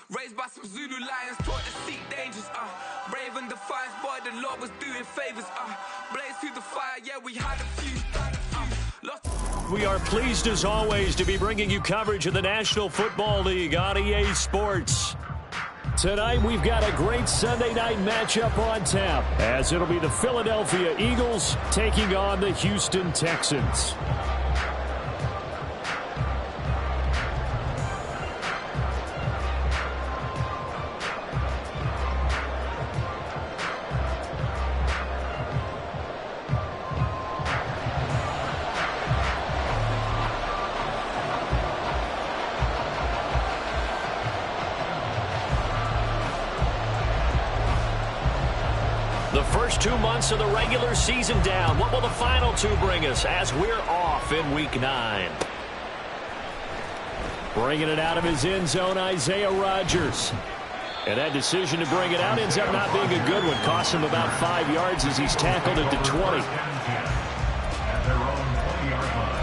Raised by some Zulu lions, taught to seek dangers, brave and defiant, boy, the Lord was doing favors, blaze through the fire, yeah, we had a few, We are pleased as always to be bringing you coverage of the National Football League on EA Sports. Tonight we've got a great Sunday night matchup on tap, as it'll be the Philadelphia Eagles taking on the Houston Texans. The first 2 months of the regular season down. What will the final two bring us as we're off in Week 9? Bringing it out of his end zone, Isaiah Rodgers. And that decision to bring it out ends up not being a good one. Costs him about 5 yards as he's tackled at the 20. At their own 20-yard line.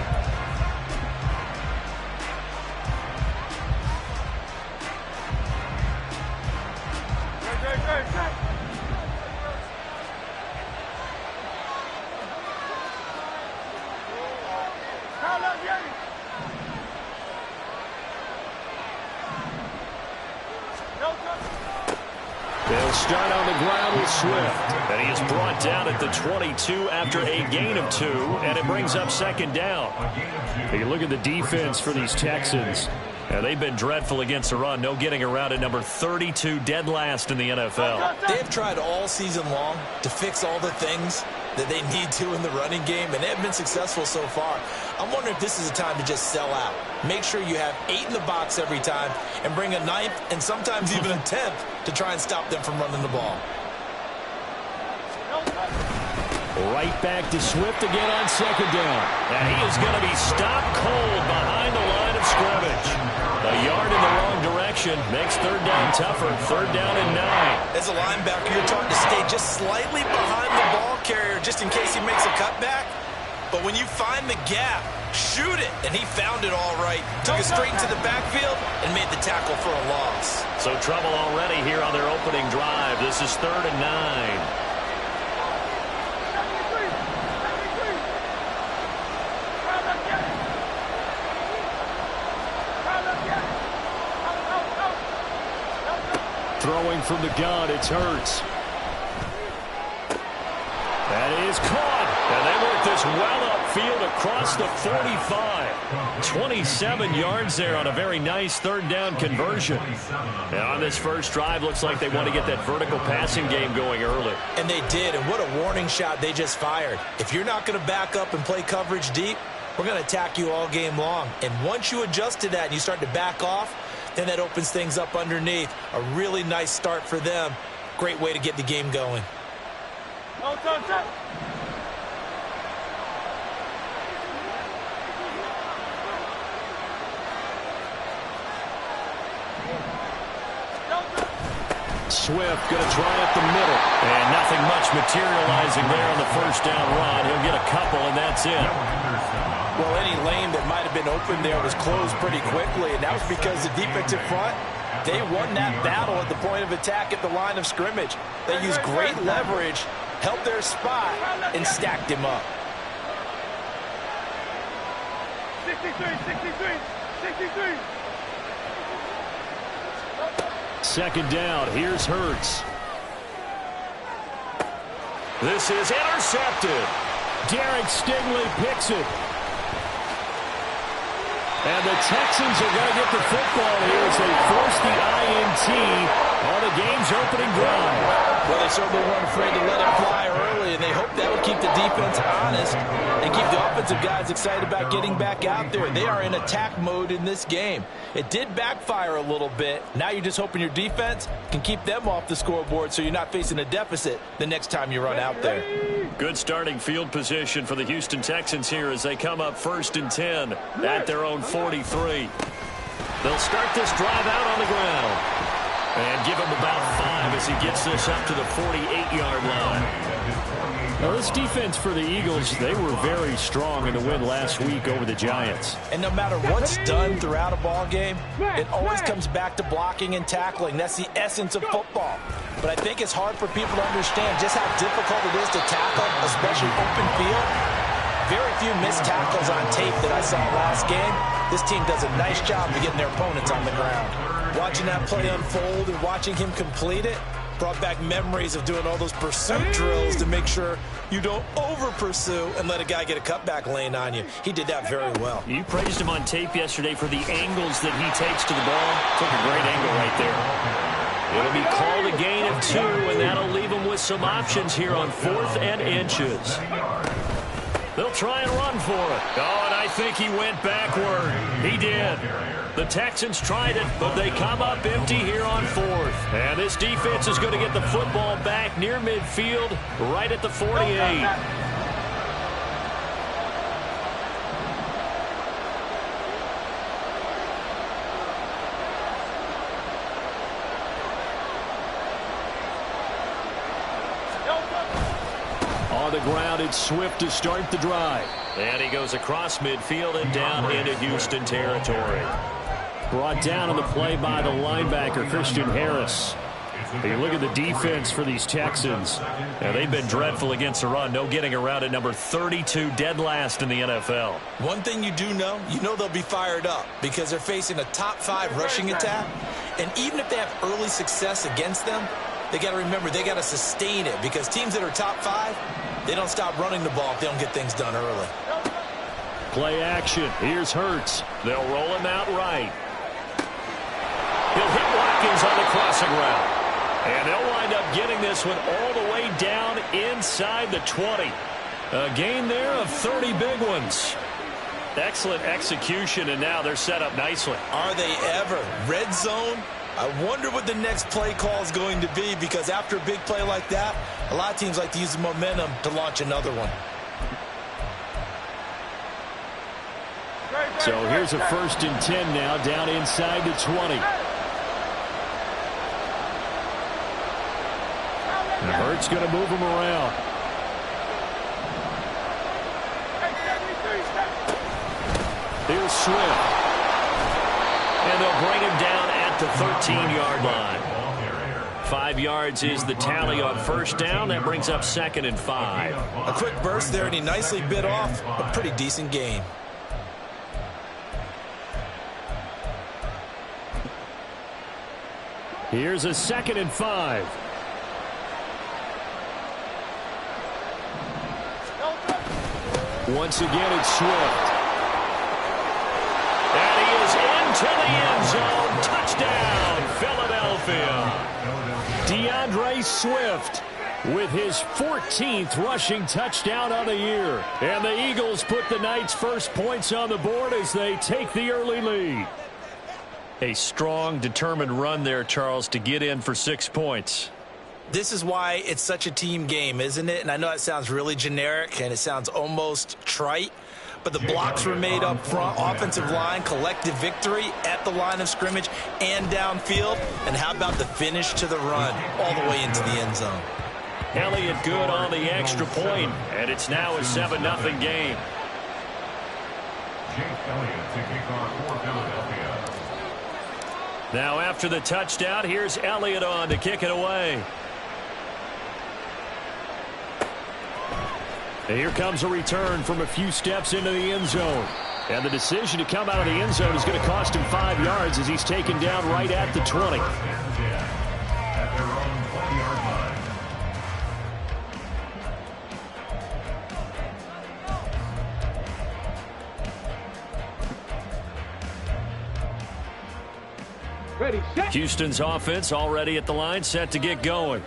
They'll start on the ground with Swift. And he is brought down at the 22 after a gain of 2, and it brings up second down. You look at the defense for these Texans. They've been dreadful against the run. No getting around at number 32, dead last in the NFL. They've tried all season long to fix all the things that they need to in the running game, and they've been successful so far. I'm wondering if this is a time to just sell out. Make sure you have 8 in the box every time and bring a 9th and sometimes even a 10th to try and stop them from running the ball. Right back to Swift again on second down. And he is going to be stopped cold behind the line of scrimmage. A yard in the wrong direction makes third down tougher. Third down and 9. As a linebacker, you're taught to stay just slightly behind the ball carrier just in case he makes a cutback. But when you find the gap, shoot it. And he found it all right. Took it straight into the backfield and made the tackle for a loss. So trouble already here on their opening drive. This is third and 9. Throwing from the gun, it's Hurts. That is caught. And they work this well upfield across the 45. 27 yards there on a very nice third down conversion. And on this first drive, looks like they want to get that vertical passing game going early. And they did, and what a warning shot they just fired. If you're not going to back up and play coverage deep, we're going to attack you all game long. And once you adjust to that and you start to back off, then that opens things up underneath. A really nice start for them. Great way to get the game going. Swift going to try up the middle. And nothing much materializing there on the first down run. He'll get a couple, and that's it. Well, any lane that might have been open there was closed pretty quickly, and that was because the defensive front, they won that battle at the point of attack at the line of scrimmage. They used great leverage, held their spot, and stacked him up. 63. Second down, here's Hurts. This is intercepted. Derek Stingley picks it. And the Texans are going to get the football here as they force the INT on the game's opening drive. Well, they certainly weren't afraid to let it fly early, and they hope that would keep the defense honest and keep the offensive guys excited about getting back out there. They are in attack mode in this game. It did backfire a little bit. Now you're just hoping your defense can keep them off the scoreboard so you're not facing a deficit the next time you run out there. Good starting field position for the Houston Texans here as they come up first and 10 at their own 43. They'll start this drive out on the ground and give him about 5 as he gets this up to the 48-yard line. Well, this defense for the Eagles, they were very strong in the win last week over the Giants. And no matter what's done throughout a ball game, it always comes back to blocking and tackling. That's the essence of football. But I think it's hard for people to understand just how difficult it is to tackle, especially open field. Very few missed tackles on tape that I saw last game. This team does a nice job of getting their opponents on the ground. Watching that play unfold and watching him complete it brought back memories of doing all those pursuit drills to make sure you don't over-pursue and let a guy get a cutback lane on you. He did that very well. You praised him on tape yesterday for the angles that he takes to the ball. Took a great angle right there. It'll be called a gain of 2, and that'll leave him with some options here on 4th and inches. They'll try and run for it. Oh, and I think he went backward. He did. The Texans tried it, but they come up empty here on 4th. And this defense is going to get the football back near midfield, right at the 48. On the ground, it's Swift to start the drive. And he goes across midfield and down into Houston territory. Brought down on the play by the linebacker, Christian Harris. You look at the defense for these Texans. Now, they've been dreadful against the run. No getting around at number 32, dead last in the NFL. One thing you do know, they'll be fired up because they're facing a top 5 rushing attack. And even if they have early success against them, they got to remember they got to sustain it because teams that are top 5, they don't stop running the ball if they don't get things done early. Play action. Here's Hurts. They'll roll him out right. He'll hit Watkins on the crossing route. And they'll wind up getting this one all the way down inside the 20. A gain there of 30 big ones. Excellent execution, and now they're set up nicely. Are they ever? Red zone? I wonder what the next play call is going to be because after a big play like that, a lot of teams like to use the momentum to launch another one. So here's a 1st and 10 now down inside the 20. And Hurts going to move him around. Here's Swift. And they'll bring him down at the 13-yard line. 5 yards is the tally on 1st down. That brings up 2nd and 5. A quick burst there, and he nicely bit off a pretty decent gain. Here's a 2nd and 5. Once again, it's Swift. And he is into the end zone. Touchdown, Philadelphia. DeAndre Swift with his 14th rushing touchdown of the year. And the Eagles put the Knights' first points on the board as they take the early lead. A strong, determined run there, Charles, to get in for 6 points. This is why it's such a team game, isn't it? And I know it sounds really generic and it sounds almost trite, but the blocks were made up front, offensive line, collective victory at the line of scrimmage and downfield. And how about the finish to the run all the way into the end zone? Elliott good on the extra point, and it's now a 7-0 game. Jake Elliott to kick off for Philadelphia. Now after the touchdown, here's Elliott on to kick it away. And here comes a return from a few steps into the end zone. And the decision to come out of the end zone is going to cost him 5 yards as he's taken down right at the 20. At their own 20-yard line. Houston's offense already at the line, set to get going.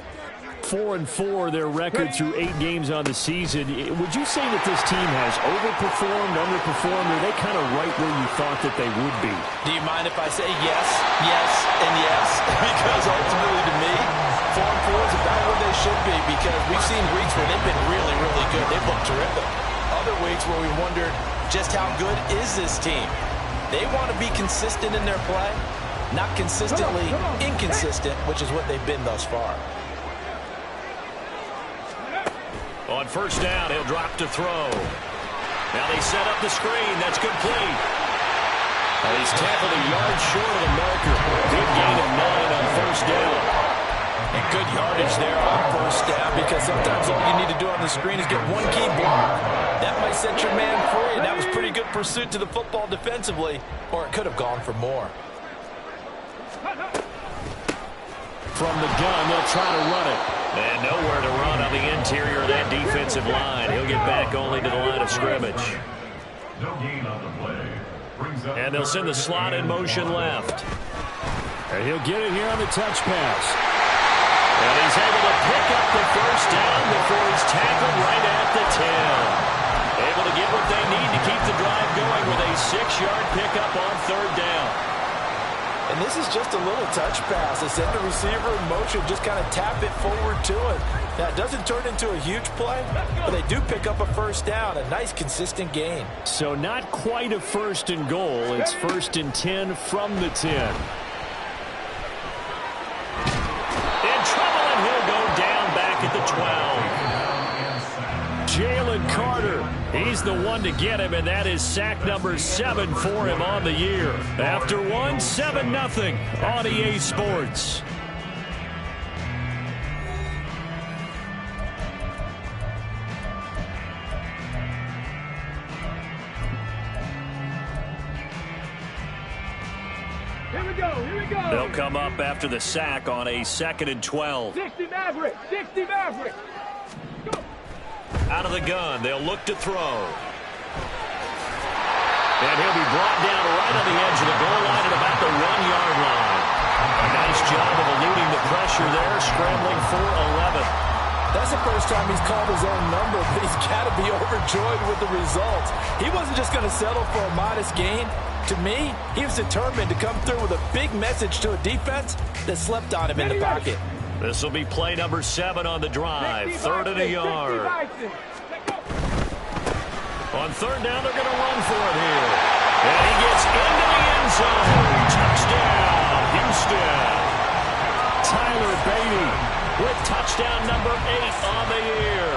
4-4 their record through 8 games on the season. Would you say that this team has overperformed, underperformed, or are they kind of right where you thought that they would be? Do you mind if I say yes, yes, and yes? Because ultimately to me, 4-4 is about where they should be because we've seen weeks where they've been really, really good. They've looked terrific. Other weeks where we wondered just how good is this team. They want to be consistent in their play, not consistently inconsistent, which is what they've been thus far. On first down, he'll drop to throw. Now they set up the screen. That's complete. And he's tackled a yard short of the marker. Good gain of 9 on first down. And good yardage there on first down, because sometimes all you need to do on the screen is get one key block. That might set your man free, and that was pretty good pursuit to the football defensively, or it could have gone for more. From the gun, they'll try to run it. And nowhere to run on the interior of that defensive line. He'll get back only to the line of scrimmage. No gain on the play. And they'll send the slot in motion left. And he'll get it here on the touch pass. And he's able to pick up the first down before he's tackled right at the 10. Able to get what they need to keep the drive going with a 6-yard pickup on third down. And this is just a little touch pass. They send the receiver in motion, just kind of tap it forward to it. Now, it doesn't turn into a huge play, but they do pick up a first down, a nice, consistent gain. So not quite a first and goal. It's first and 10 from the 10. In trouble, and he'll go down back at the 12. Jalen Carter, he's the one to get him, and that is sack number 7 for him on the year. After 7-0 on EA Sports. Here we go. They'll come up after the sack on a 2nd and 12. 60 Maverick. Go. Out of the gun, they'll look to throw. And he'll be brought down right on the edge of the goal line at about the 1-yard line. A nice job of eluding the pressure there, scrambling for 11. That's the first time he's called his own number, but he's got to be overjoyed with the results. He wasn't just going to settle for a modest gain. To me, he was determined to come through with a big message to a defense that slept on him in the pocket. This will be play number 7 on the drive. 3rd and a yard. On third down, they're going to run for it here. And he gets into the end zone. Touchdown, Houston. Tyler Beatty with touchdown number 8 on the year.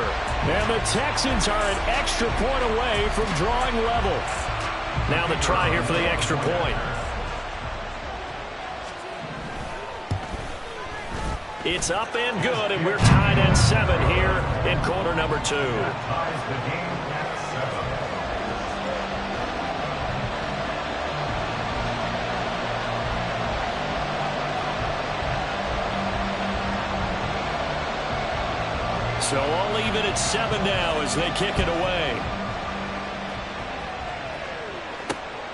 And the Texans are an extra point away from drawing level. Now the try here for the extra point. It's up and good, and we're tied at 7 here in quarter number 2. So all even at 7 now as they kick it away.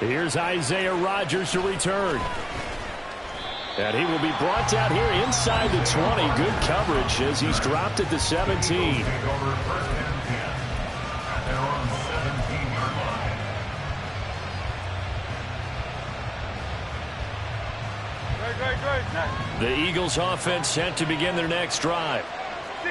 Here's Isaiah Rodgers to return. And he will be brought down here inside the 20. Good coverage as he's dropped at the 17. The Eagles offense set to begin their next drive.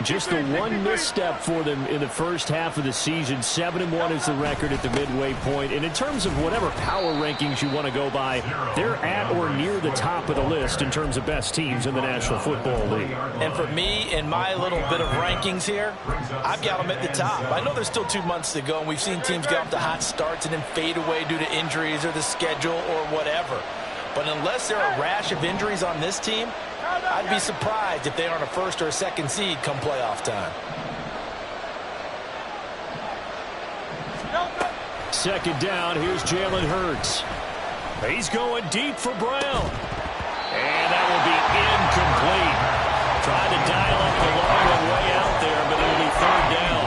Just the one misstep for them in the first half of the season. 7-1 is the record at the midway point. And in terms of whatever power rankings you want to go by, they're at or near the top of the list in terms of best teams in the National Football League. And for me, in my little bit of rankings here, I've got them at the top. I know there's still 2 months to go, and we've seen teams get off to hot starts and then fade away due to injuries or the schedule or whatever. But unless there are a rash of injuries on this team, I'd be surprised if they aren't a first or a second seed come playoff time. Second down, here's Jalen Hurts. He's going deep for Brown. And that will be incomplete. Tried to dial up the long one way out there, but it'll be third down.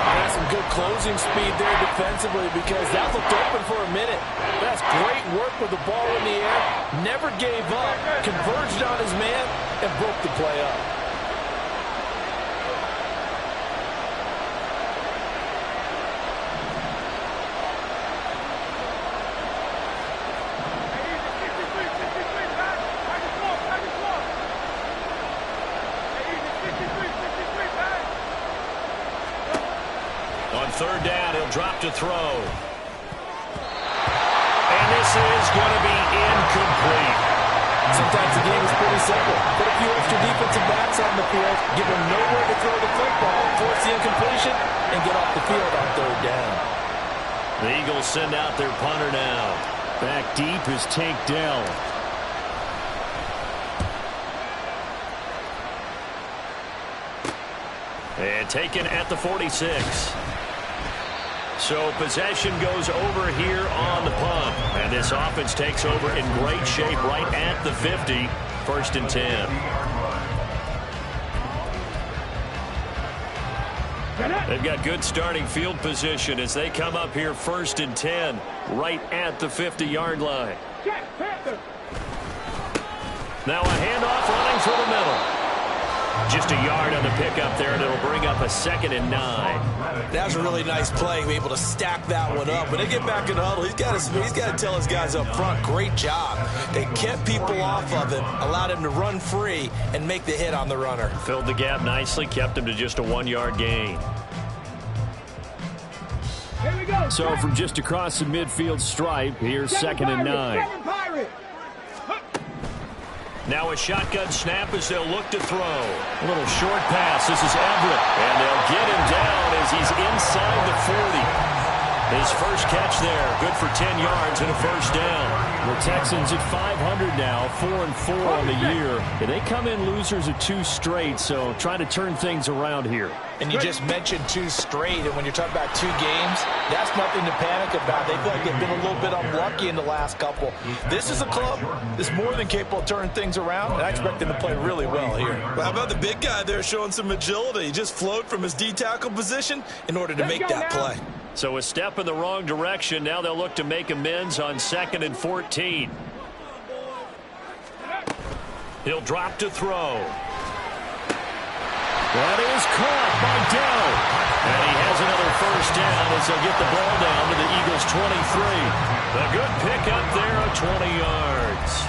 Got some good closing speed there defensively because that looked open for a minute. That's great work with the ball in the air. Never gave up, converged on his man, and broke the play up. On third down, he'll drop to throw. And this is going to be incomplete. Sometimes the game is pretty simple. Put a few extra defensive backs on the field, give them nowhere to throw the football, force the incompletion, and get off the field on third down. The Eagles send out their punter now. Back deep is Tank Dell. And taken at the 46. So possession goes over here on the punt. And this offense takes over in great shape right at the 50. 1st and 10. They've got good starting field position as they come up here 1st and 10 right at the 50-yard line. Now a handoff running through the middle. Just a yard on the pickup there, and it'll bring up a 2nd and 9. That was a really nice play, be able to stack that one up. When they get back in the huddle, he's got to tell his guys up front, great job. They kept people off of him, allowed him to run free, and make the hit on the runner. Filled the gap nicely, kept him to just a 1-yard gain. Here we go. So from just across the midfield stripe, here's 2nd and 9. Now a shotgun snap as they'll look to throw. A little short pass. This is Everett. And they'll get him down as he's inside the 40. His first catch there. Good for 10 yards and a 1st down. The Texans at 500 now. 4-4 on the year. And they come in losers of 2 straight, so trying to turn things around here. And you just mentioned 2 straight, and when you're talking about 2 games, that's nothing to panic about. They feel like they've been a little bit unlucky in the last couple. This is a club that's more than capable of turning things around, and I expect them to play really well here. Well, how about the big guy there showing some agility? He just flowed from his D-tackle position in order to make that play. So a step in the wrong direction. Now they'll look to make amends on 2nd and 14. He'll drop to throw. That is caught by Dell. And he has another 1st down as they'll get the ball down to the Eagles' 23. A good pickup there of 20 yards.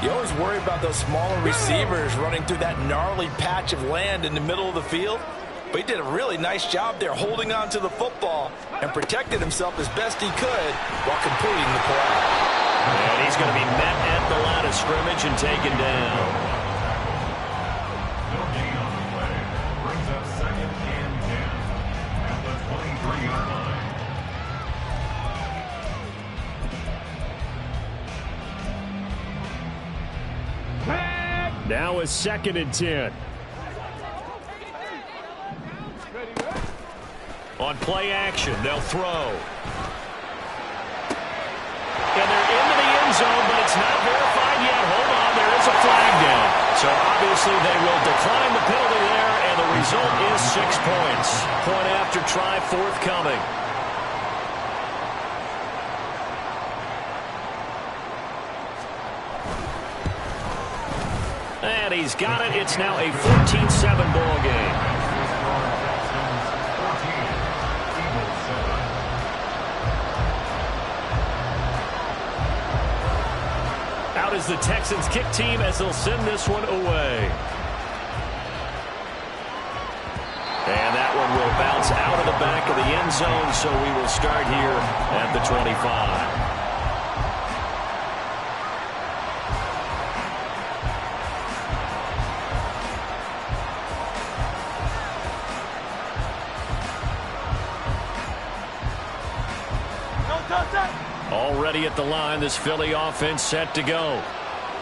You always worry about those smaller receivers running through that gnarly patch of land in the middle of the field. But he did a really nice job there holding on to the football and protected himself as best he could while completing the play. And he's going to be met at the line of scrimmage and taken down. Brings up 2nd and 10 at the 23-yard line. Now a 2nd and 10. On play action, they'll throw. And they're into the end zone, but it's not verified yet. Hold on, there is a flag down. So obviously they will decline the penalty there, and the result is 6 points. Point after try forthcoming. And he's got it. It's now a 14-7 ball game. Out is the Texans kick team as they'll send this one away. And that one will bounce out of the back of the end zone, so we will start here at the 25. Already at the line, this Philly offense set to go.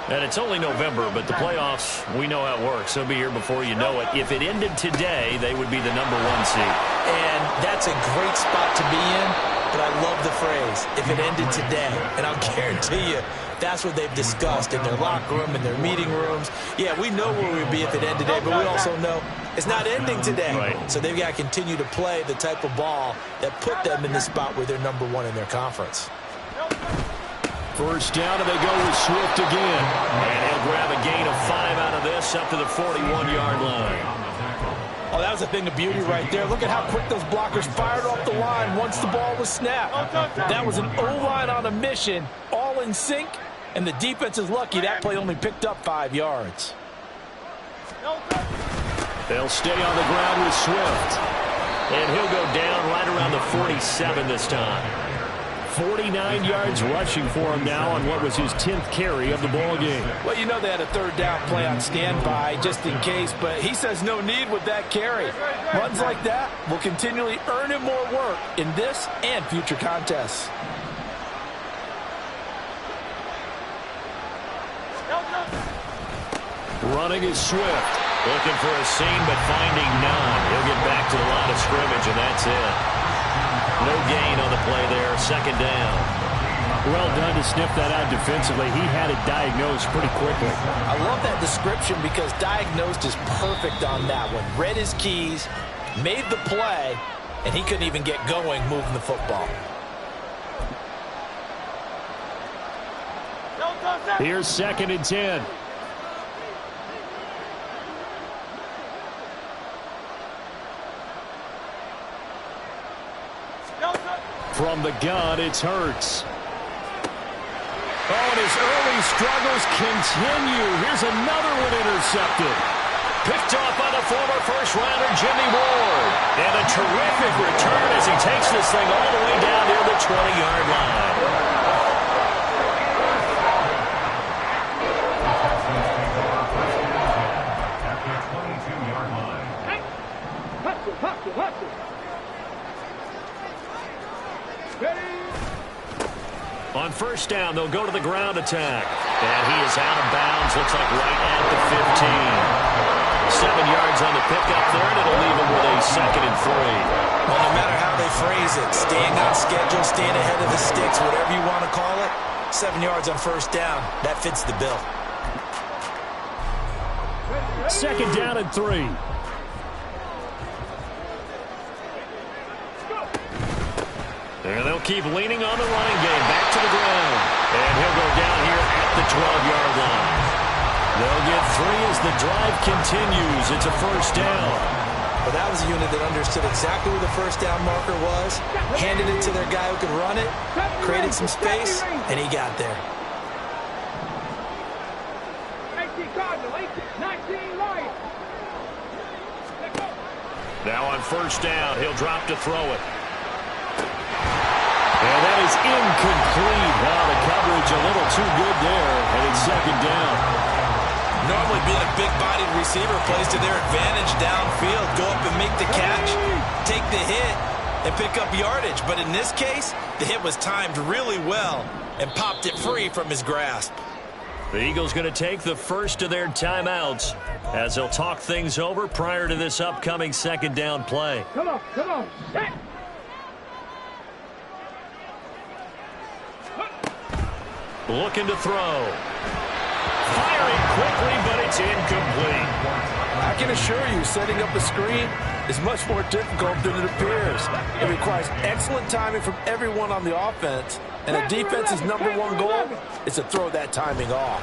And it's only November, but the playoffs, we know how it works. They'll be here before you know it. If it ended today, they would be the number 1 seed. And that's a great spot to be in, but I love the phrase, if it ended today. And I'll guarantee you, that's what they've discussed in their locker room, in their meeting rooms. Yeah, we know where we'd be if it ended today, but we also know it's not ending today. Right. So they've got to continue to play the type of ball that put them in the spot where they're number 1 in their conference. 1st down, and they go with Swift again. And he'll grab a gain of 5 out of this up to the 41-yard line. Oh, that was a thing of beauty right there. Look at how quick those blockers fired off the line once the ball was snapped. That was an O-line on a mission, all in sync, and the defense is lucky that play only picked up 5 yards. They'll stay on the ground with Swift. And he'll go down right around the 47 this time. 49 yards rushing for him now on what was his 10th carry of the ball game. Well, you know they had a third down play on standby just in case, but he says no need with that carry. Runs like that will continually earn him more work in this and future contests. Running is Swift. Looking for a seam, but finding none. He'll get back to the line of scrimmage, and that's it. No gain on the play there. Second down. Well done to sniff that out defensively. He had it diagnosed pretty quickly. I love that description because diagnosed is perfect on that one. Read his keys, made the play, and he couldn't even get going moving the football. Here's 2nd and 10. From the gun, it's Hurts. Oh, and his early struggles continue. Here's another one intercepted. Picked off by the former first-rounder Jimmy Ward. And a terrific return as he takes this thing all the way down near the 20-yard line. On first down, they'll go to the ground attack. And he is out of bounds, looks like right at the 15. 7 yards on the pickup there, and it'll leave him with a 2nd and 3. Well, no matter how they phrase it, staying on schedule, staying ahead of the sticks, whatever you want to call it, 7 yards on first down, that fits the bill. 2nd down and 3. And they'll keep leaning on the running game. Back to the ground. And he'll go down here at the 12-yard line. They'll get 3 as the drive continues. It's a first down. Well, that was a unit that understood exactly where the first down marker was, handed it to their guy who could run it, created some space, and he got there. 18 Cardinal, 19 Lions. Now on first down, he'll drop to throw it. And that is incomplete. Wow, the coverage a little too good there, and it's 2nd down. Normally being a big-bodied receiver plays to their advantage downfield. Go up and make the catch, take the hit, and pick up yardage. But in this case, the hit was timed really well and popped it free from his grasp. The Eagles going to take the first of their timeouts as they'll talk things over prior to this upcoming 2nd down play. Come on, come on. Hey. Looking to throw. Firing quickly, but it's incomplete. I can assure you, setting up a screen is much more difficult than it appears. It requires excellent timing from everyone on the offense, and a defense's #1 goal is to throw that timing off.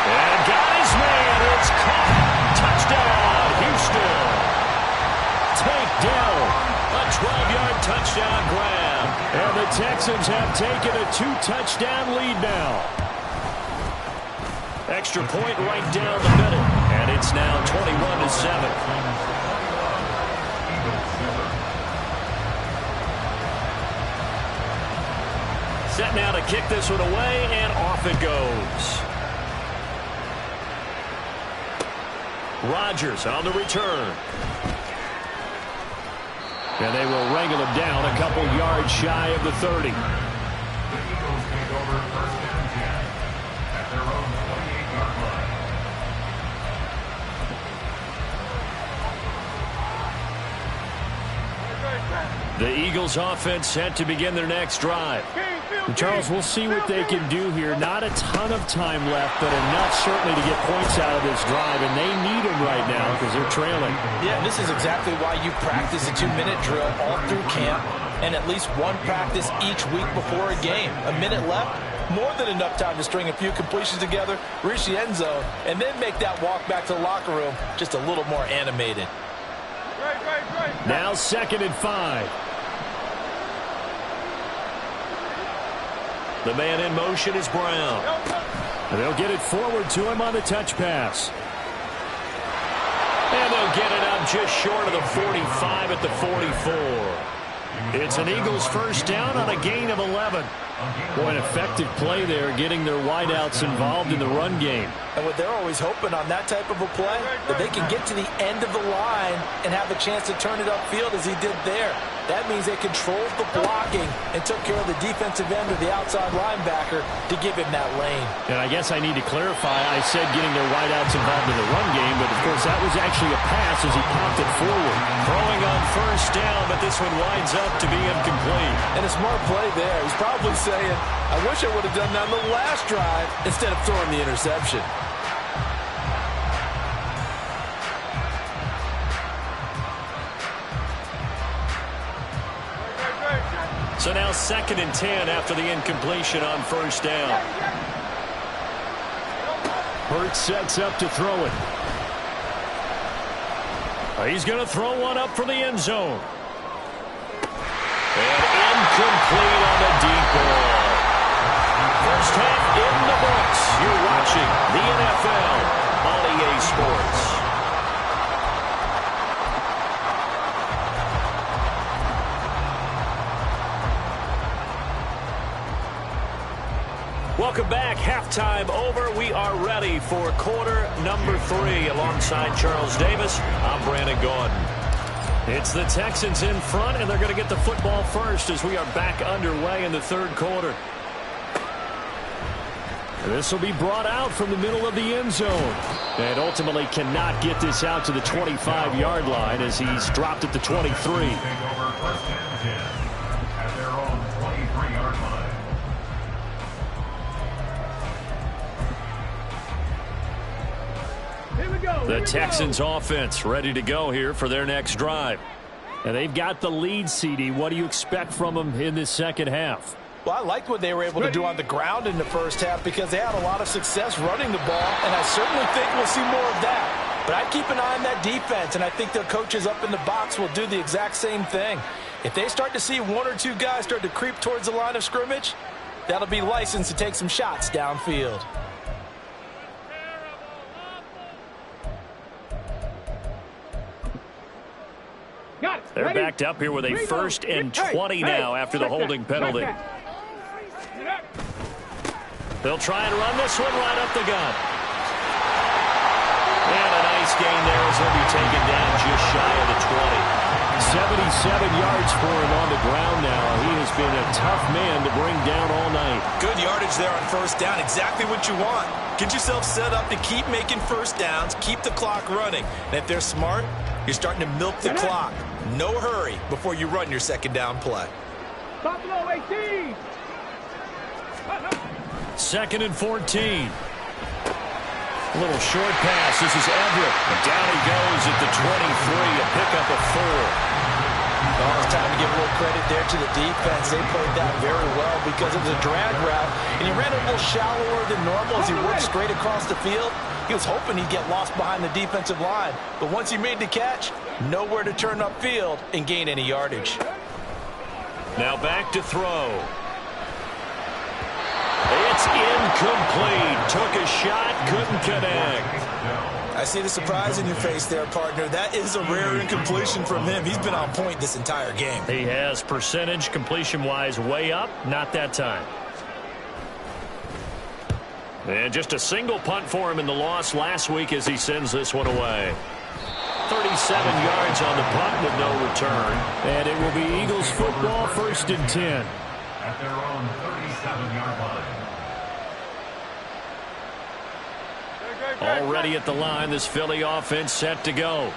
And got his man. It's caught. Touchdown, Houston. Takedown. A 12-yard touchdown grab. And the Texans have taken a 2-touchdown lead now. Extra point right down the middle. And it's now 21-7. Set now to kick this one away, and off it goes. Rodgers on the return. And they will wrangle him down a couple yards shy of the 30. The Eagles take over first and 10 at their own 28-yard line. The Eagles offense set to begin their next drive. And Charles, we'll see what they can do here. Not a ton of time left, but enough certainly to get points out of this drive, and they need them right now because they're trailing. Yeah, and this is exactly why you practice a 2-minute drill all through camp and at least one practice each week before a game. A minute left, more than enough time to string a few completions together, reach the end zone, and then make that walk back to the locker room just a little more animated. Now 2nd and 5. The man in motion is Brown. And they'll get it forward to him on the touch pass. And they'll get it out just short of the 45 at the 44. It's an Eagles first down on a gain of 11. Boy, an effective play there, getting their wideouts involved in the run game. And what they're always hoping on that type of a play, that they can get to the end of the line and have a chance to turn it upfield as he did there. That means they controlled the blocking and took care of the defensive end or the outside linebacker to give him that lane. And I guess I need to clarify, I said getting their wideouts involved in the run game, but of course that was actually a pass as he popped it forward. Throwing on first down, but this one winds up to be incomplete. And a smart play there. He's probably saying, I wish I would have done that on the last drive instead of throwing the interception. So now 2nd and 10 after the incompletion on first down. Hurts sets up to throw it. He's going to throw one up for the end zone. And incomplete on the deep ball. First half in the books. You're watching the NFL on EA Sports. Welcome back. Halftime over. We are ready for quarter number 3. Alongside Charles Davis, I'm Brandon Gaudin. It's the Texans in front, and they're going to get the football first as we are back underway in the third quarter. This will be brought out from the middle of the end zone. And ultimately cannot get this out to the 25-yard line as he's dropped at the 23. Take over 1st and 10 at their own 23-yard line. The Texans offense ready to go here for their next drive. And they've got the lead, CD. What do you expect from them in this second half? Well, I liked what they were able to do on the ground in the first half because they had a lot of success running the ball, and I certainly think we'll see more of that. But I'd keep an eye on that defense, and I think their coaches up in the box will do the exact same thing. If they start to see 1 or 2 guys start to creep towards the line of scrimmage, that'll be licensed to take some shots downfield. They're backed up here with a 1st and 20 now after the holding penalty. They'll try and run this one right up the gut. And a nice gain there as he'll be taken down just shy of the 20. 77 yards for him on the ground now. He has been a tough man to bring down all night. Good yardage there on first down. Exactly what you want. Get yourself set up to keep making first downs, keep the clock running. And if they're smart, you're starting to milk the clock. No hurry before you run your second down play. Buffalo 18. 2nd and 14. A little short pass. This is Everett. And down he goes at the 23, a pickup of 4. Oh, it's time to give a little credit there to the defense. They played that very well because it was a drag route, and he ran a little shallower than normal as he worked straight across the field. He was hoping he'd get lost behind the defensive line, but once he made the catch, nowhere to turn upfield and gain any yardage. Now back to throw. It's incomplete. Took a shot, couldn't connect. I see the surprise in your face there, partner. That is a rare incompletion from him. He's been on point this entire game. He has percentage completion-wise way up. Not that time. And just a single punt for him in the loss last week as he sends this one away. 37 yards on the punt with no return. And it will be Eagles football, 1st and 10. At their own 37-yard line. Already at the line, this Philly offense set to go.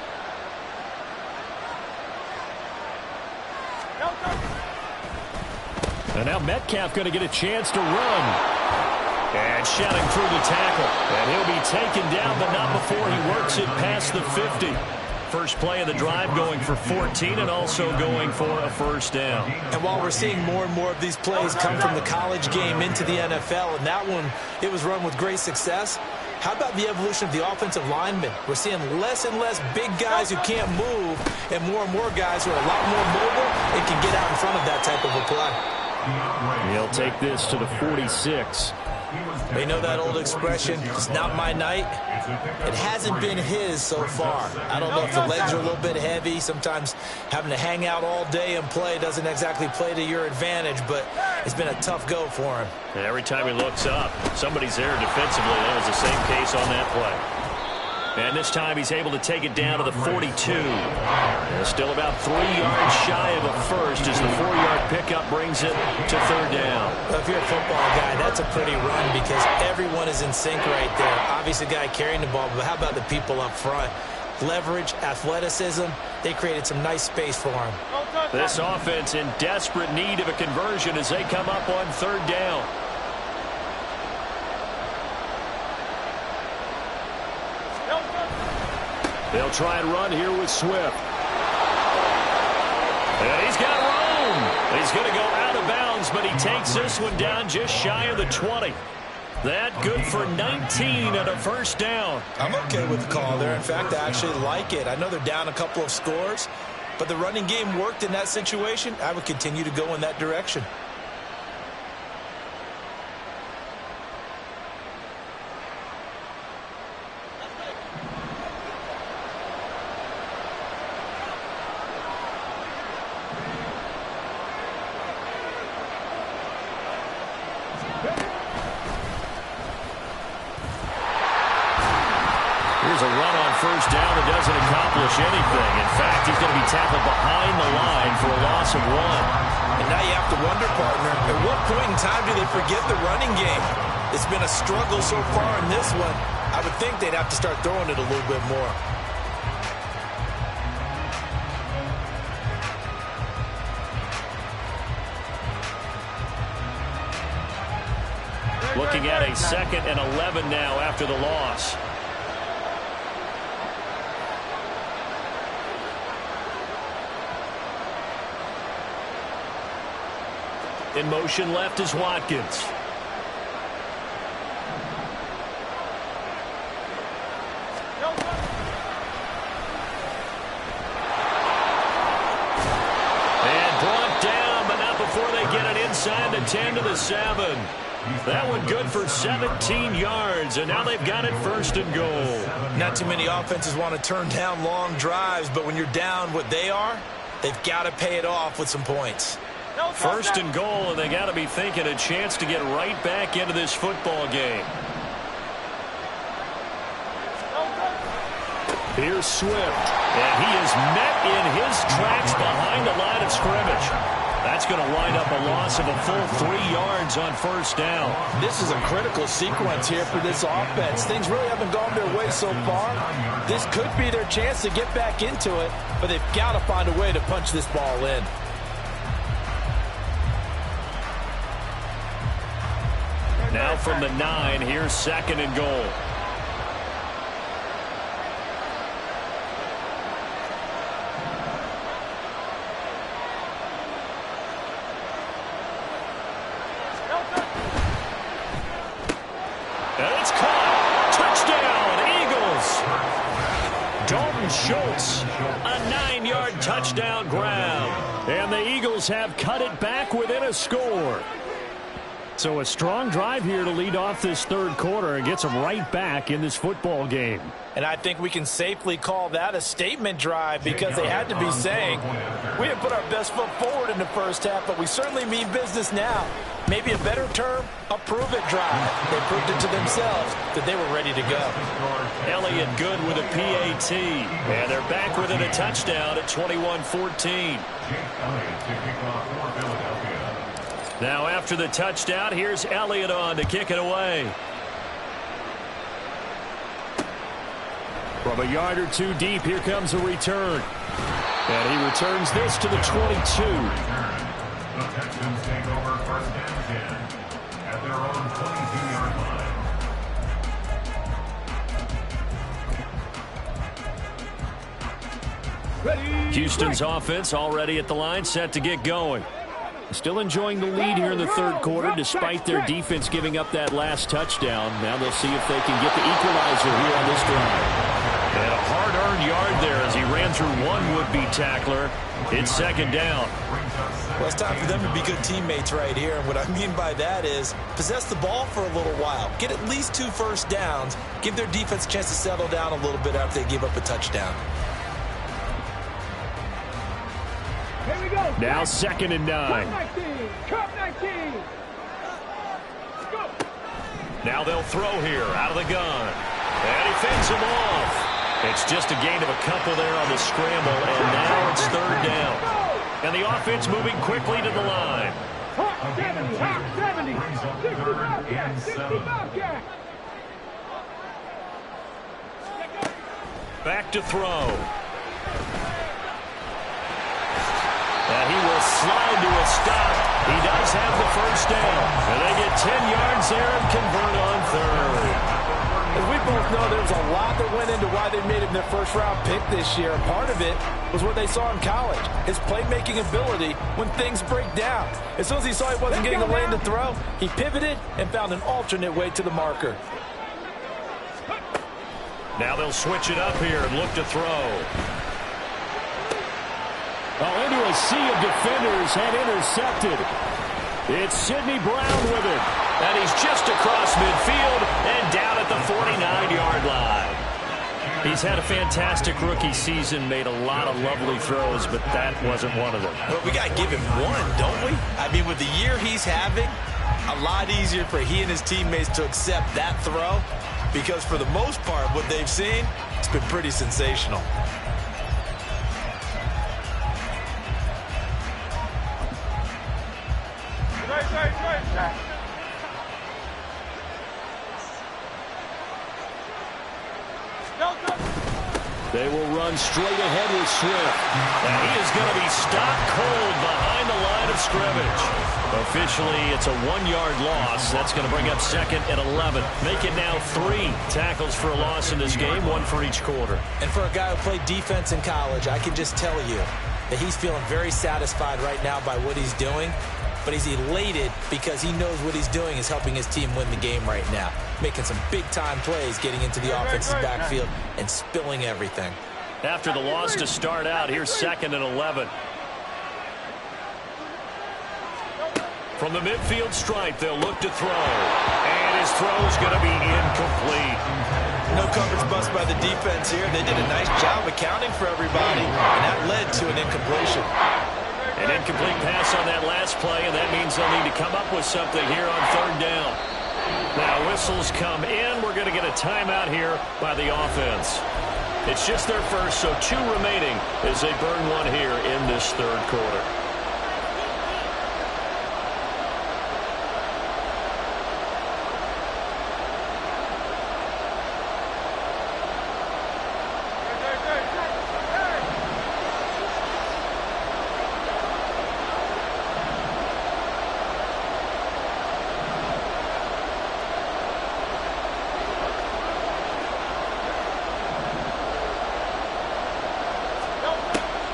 And now Metcalf going to get a chance to run. And shouting through the tackle. And he'll be taken down, but not before he works it past the 50. First play of the drive going for 14 and also going for a first down. And while we're seeing more and more of these plays come from the college game into the NFL, and that one, it was run with great success, how about the evolution of the offensive linemen? We're seeing less and less big guys who can't move and more guys who are a lot more mobile and can get out in front of that type of a play. He'll take this to the 46. They know that old expression, it's not my night. It hasn't been his so far. I don't know if the legs are a little bit heavy. Sometimes having to hang out all day and play doesn't exactly play to your advantage, but it's been a tough go for him. And every time he looks up, somebody's there defensively. That was the same case on that play. And this time he's able to take it down to the 42. And still about 3 yards shy of a first as the 4-yard pickup brings it to third down. Well, if you're a football guy, that's a pretty run because everyone is in sync right there. Obviously, the guy carrying the ball, but how about the people up front? Leverage, athleticism, they created some nice space for him. This offense in desperate need of a conversion as they come up on third down. They'll try and run here with Swift. And he's got room. He's going to go out of bounds, but he takes this one down just shy of the 20. That good for 19 and a first down. I'm okay with the call there. In fact, I actually like it. I know they're down a couple of scores, but the running game worked in that situation. I would continue to go in that direction. Here's a run on first down that doesn't accomplish anything. In fact, he's going to be tackled behind the line for a loss of 1. And now you have to wonder, partner, at what point in time do they forget the running game? It's been a struggle so far in this one. I would think they'd have to start throwing it a little bit more. Looking at a 2nd and 11 now after the loss. In motion left is Watkins. And brought down, but not before they get it inside the 10 to the 7. That one good for 17 yards, and now they've got it first and goal. Not too many offenses want to turn down long drives, but when you're down what they are, they've got to pay it off with some points. First and goal, and they got to be thinking a chance to get right back into this football game. Here's Swift, and he is met in his tracks behind the line of scrimmage. That's going to wind up a loss of a full 3 yards on first down. This is a critical sequence here for this offense. Things really haven't gone their way so far. This could be their chance to get back into it, but they've got to find a way to punch this ball in. Now from the 9, here's 2nd and goal. And it's caught. Touchdown, Eagles. Dalton Schultz, a 9-yard touchdown grab. And the Eagles have cut it back within a score. So a strong drive here to lead off this third quarter and gets them right back in this football game. And I think we can safely call that a statement drive because they had to be saying, we didn't put our best foot forward in the first half, but we certainly mean business now. Maybe a better term, a prove-it drive. They proved it to themselves that they were ready to go. Elliott good with a PAT. And they're back within a touchdown at 21-14. Now after the touchdown, here's Elliott on to kick it away. From a yard or two deep, here comes a return. And he returns this to the 22. The Texans take over first and 10 at their own 22-yard line. Houston's offense already at the line, set to get going. Still enjoying the lead here in the third quarter, despite their defense giving up that last touchdown. Now they'll see if they can get the equalizer here on this drive. And a hard-earned yard there as he ran through one would-be tackler. It's second down. Well, it's time for them to be good teammates right here. And what I mean by that is possess the ball for a little while. Get at least 2 first downs. Give their defense a chance to settle down a little bit after they give up a touchdown. Here we go. Now 2nd and 9. Cup 19. Go. Now they'll throw here out of the gun. And he fends him off. It's just a gain of a couple there on the scramble, and now it's 3rd down. And the offense moving quickly to the line. Hot 70, hot 70. 65 cat, 65 cat. Back to throw. And he will slide to a stop. He does have the first down. And they get 10 yards there and convert on 3rd. As we both know, there was a lot that went into why they made him their first-round pick this year. Part of it was what they saw in college, his playmaking ability when things break down. As soon as he saw he wasn't getting a lane to throw, he pivoted and found an alternate way to the marker. Now they'll switch it up here and look to throw. Oh, into a sea of defenders and intercepted. It's Sidney Brown with it. And he's just across midfield and down at the 49-yard line. He's had a fantastic rookie season, made a lot of lovely throws, but that wasn't one of them. Well, we got to give him one, don't we? I mean, with the year he's having, a lot easier for he and his teammates to accept that throw because for the most part, what they've seen, it's been pretty sensational. They will run straight ahead with Swift. And he is going to be stopped cold behind the line of scrimmage. Officially, it's a 1-yard loss. That's going to bring up 2nd and 11. Make it now 3 tackles for a loss in this game, 1 for each quarter. And for a guy who played defense in college, I can just tell you that he's feeling very satisfied right now by what he's doing. But he's elated because he knows what he's doing is helping his team win the game right now. Making some big-time plays, getting into the offense's backfield, and spilling everything. After the loss to start out, here's 2nd and 11. From the midfield stripe, they'll look to throw. And his throw is going to be incomplete. No coverage bust by the defense here. They did a nice job accounting for everybody, and that led to an incompletion. An incomplete pass on that last play, and that means they'll need to come up with something here on 3rd down. Now whistles come in. We're going to get a timeout here by the offense. It's just their first, so 2 remaining as they burn one here in this 3rd quarter.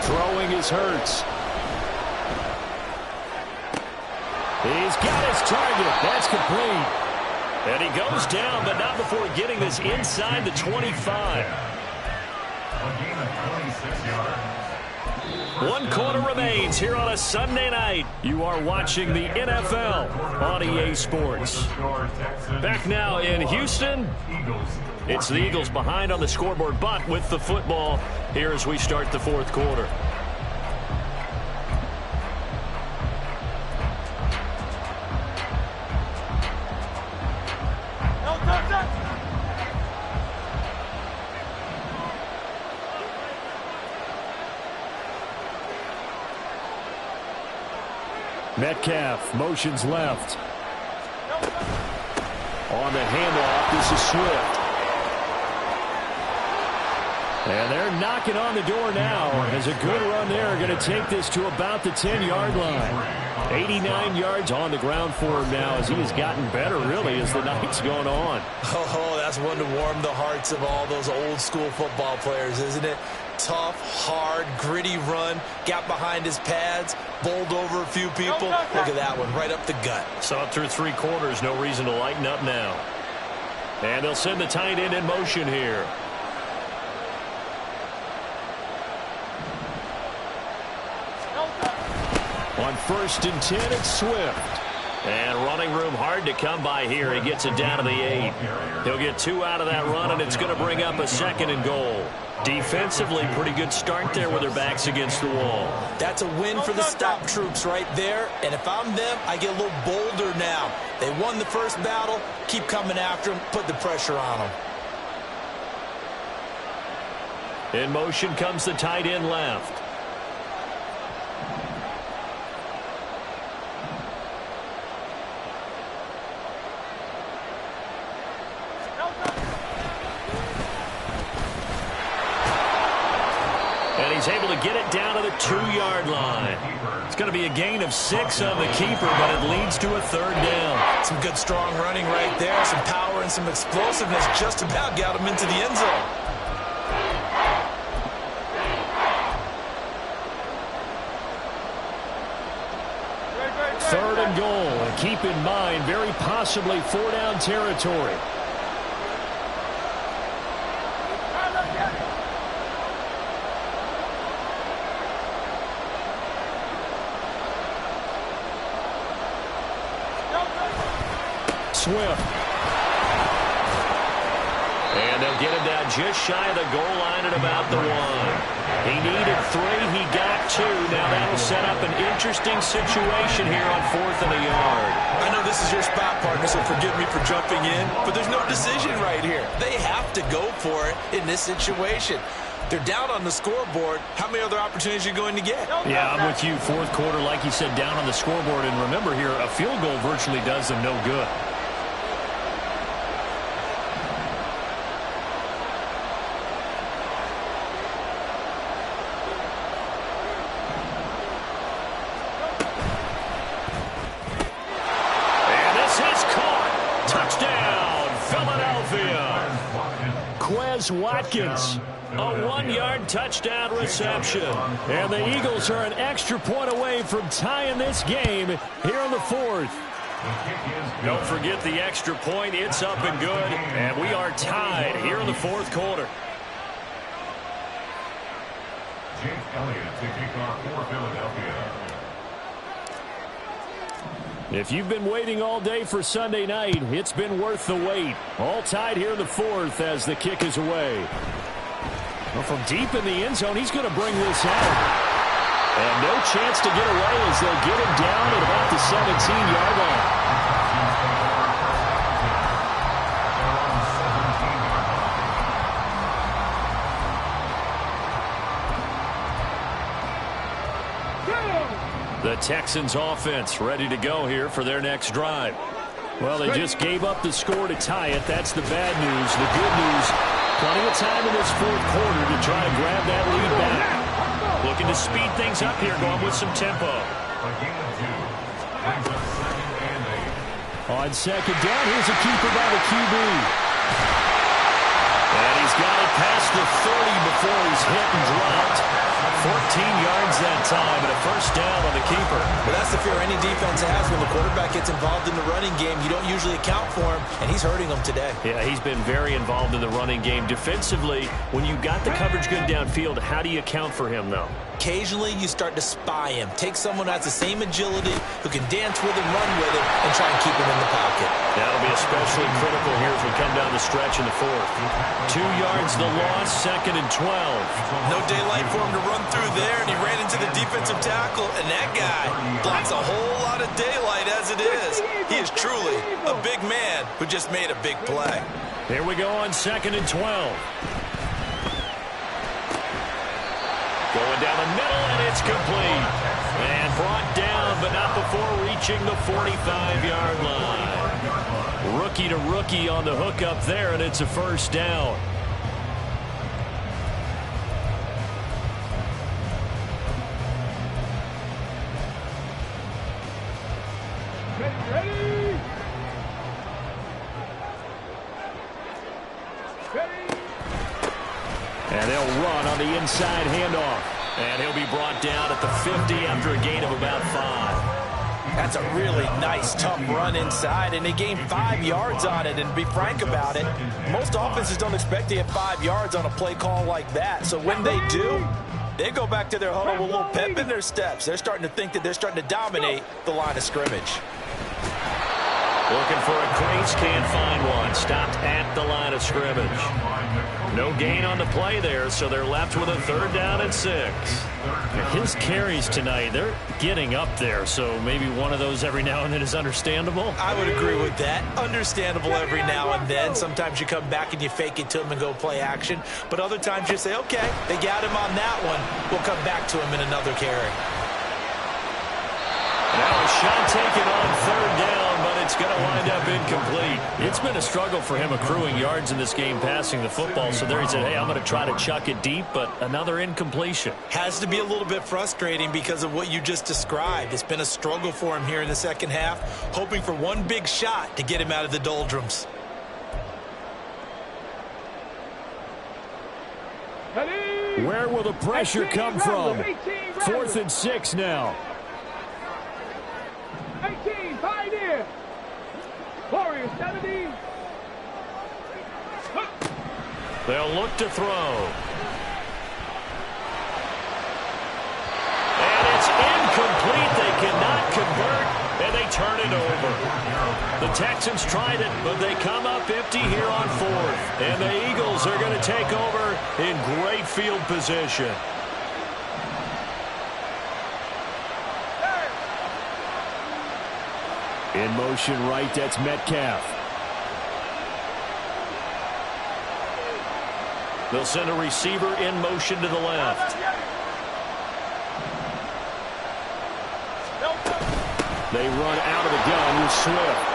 Throwing is Hurts. He's got his target. That's complete. And he goes down, but not before getting this inside the 25. A gain of 26 yards. 1 quarter remains here on a Sunday night. You are watching the NFL on EA Sports. Back now in Houston. It's the Eagles behind on the scoreboard, but with the football here as we start the 4th quarter. Metcalf motions left. On the handoff, this is Swift. And they're knocking on the door now. As a good run there, going to take this to about the 10-yard line. 89 yards on the ground for him now as he has gotten better, really, as the night's going on. Oh, that's one to warm the hearts of all those old-school football players, isn't it? Tough, hard, gritty run, got behind his pads, bowled over a few people. Look at that one, right up the gut. Saw it through 3 quarters, no reason to lighten up now. And they'll send the tight end in motion here. first and 10. It's Swift. And running room hard to come by here. He gets it down to the 8. He'll get 2 out of that run, and it's going to bring up a 2nd and goal. Defensively, pretty good start there with their backs against the wall. That's a win for the stop troops right there. And if I'm them, I get a little bolder now. They won the first battle. Keep coming after them. Put the pressure on them. In motion comes the tight end left. And he's able to get it down to the 2-yard line. It's going to be a gain of 6 on the keeper, but it leads to a 3rd down. Some good strong running right there. Some power and some explosiveness just about got him into the end zone. 3rd and goal. And keep in mind, very possibly 4-down territory. Swift. And they'll get him down just shy of the goal line at about the 1. He needed 3. He got 2. Now that'll set up an interesting situation here on 4th and a yard. I know this is your spot, partner, so forgive me for jumping in, but there's no decision right here. They have to go for it in this situation. They're down on the scoreboard. How many other opportunities are you going to get? Yeah, I'm with you. 4th quarter, like you said, down on the scoreboard. And remember here, a field goal virtually does them no good. Watkins, a 1-yard touchdown reception. And the Eagles are an extra point away from tying this game here in the 4th. Don't forget the extra point. It's up and good. And we are tied here in the 4th quarter. Jake Elliott to kick off for Philadelphia. If you've been waiting all day for Sunday night, it's been worth the wait. All tied here in the 4th as the kick is away. Well, from deep in the end zone, he's going to bring this out. And no chance to get away as they'll get him down at about the 17-yard line. The Texans offense ready to go here for their next drive. Well, they just gave up the score to tie it. That's the bad news. The good news, plenty of time in this 4th quarter to try to grab that lead back. Looking to speed things up here, going with some tempo. On 2nd down, here's a keeper by the QB. And he's got it past the 30 before he's hit and dropped. 14 yards that time and a 1st down on the keeper. Well, that's the fear any defense has when the quarterback gets involved in the running game. You don't usually account for him, and he's hurting them today. Yeah, he's been very involved in the running game. Defensively, when you got the coverage good downfield, how do you account for him, though? Occasionally, you start to spy him. Take someone who has the same agility, who can dance with him, run with him, and try and keep him in the pocket. That'll be especially critical here as we come down the stretch in the 4th. 2 yards the loss, 2nd and 12. No daylight for him to run through there, and he ran into the defensive tackle, and that guy blocks a whole lot of daylight as it is. He is truly a big man who just made a big play. Here we go on 2nd and 12. Going down the middle, and it's complete. And brought down, but not before reaching the 45-yard line. Rookie to rookie on the hook up there, and it's a 1st down. And they'll run on the inside handoff. And he'll be brought down at the 50 after a gain of about 5. That's a really nice, tough run inside, and they gained 5 yards on it. And to be frank about it, most offenses don't expect to get 5 yards on a play call like that. So when they do, They go back to their huddle with a little pep in their steps. They're starting to think that they're starting to dominate the line of scrimmage. Looking for a crease, can't find one. Stopped at the line of scrimmage. No gain on the play there, so they're left with a 3rd down and 6. His carries tonight, they're getting up there, so maybe one of those every now and then is understandable. I would agree with that. Understandable every now and then. Sometimes you come back and you fake it to him and go play action. But other times you say, okay, they got him on that one. We'll come back to him in another carry. Now a shot taken on 3rd down, but it's going to wind up incomplete. It's been a struggle for him accruing yards in this game passing the football. So there he said, hey, I'm going to try to chuck it deep, but another incompletion. Has to be a little bit frustrating because of what you just described. It's been a struggle for him here in the second half, hoping for one big shot to get him out of the doldrums. Where will the pressure come from? 4th and 6 now. 18, Pioneer. Warriors 70. They'll look to throw. And it's incomplete. They cannot convert, and they turn it over. The Texans tried it, but they come up empty here on 4th. And the Eagles are going to take over in great field position. In motion right, that's Metcalf. They'll send a receiver in motion to the left. They run out of the gun with Swift.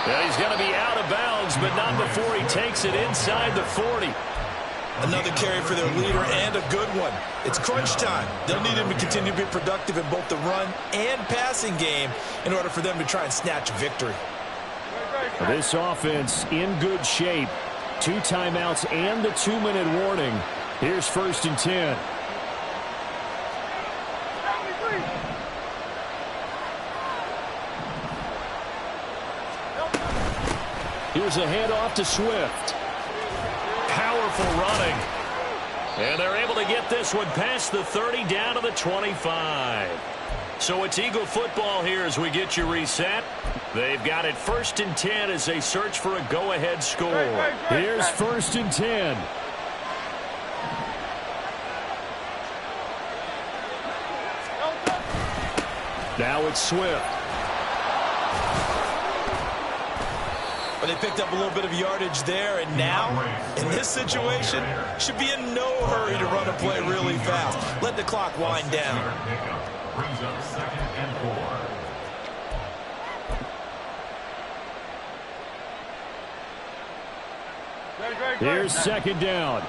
Yeah, he's going to be out of bounds, but not before he takes it inside the 40. Another carry for their leader and a good one. It's crunch time. They'll need him to continue to be productive in both the run and passing game in order for them to try and snatch a victory. This offense in good shape. 2 timeouts and the 2-minute warning. Here's 1st and 10. Here's a handoff to Swift. Powerful running. And they're able to get this one past the 30 down to the 25. So it's Eagle football here as we get you reset. They've got it 1st and 10 as they search for a go-ahead score. Here's 1st and 10. Now it's Swift. But they picked up a little bit of yardage there, and now, in this situation, should be in no hurry to run a play really fast. Let the clock wind down. Brings up 2nd and 4. Here's 2nd down.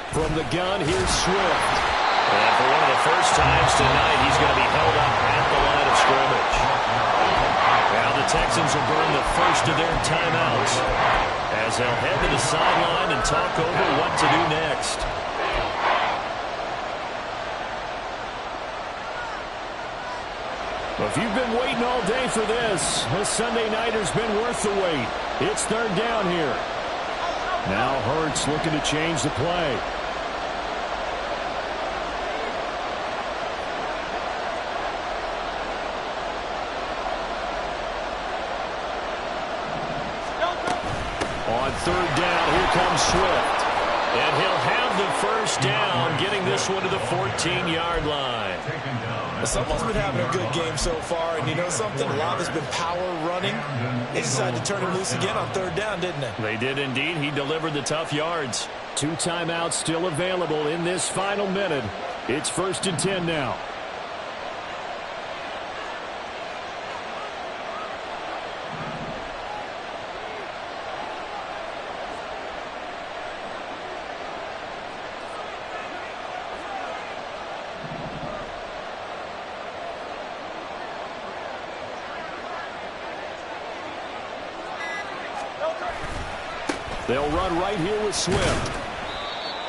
From the gun, here's Swift. And for one of the first times tonight, he's going to be held up at the line of scrimmage. Now the Texans will burn the first of their timeouts as they'll head to the sideline and talk over what to do next. If you've been waiting all day for this Sunday nighter's been worth the wait. It's 3rd down here. Now Hurts looking to change the play. On 3rd down, here comes Swift. And he'll have the 1st down, getting this one to the 14-yard line. Someone's been having a good game so far, and you know something? A lot has been power running. They decided to turn him loose again on 3rd down, didn't they? They did indeed. He delivered the tough yards. 2 timeouts still available in this final minute. It's 1st and 10 now. They'll run right here with Swift.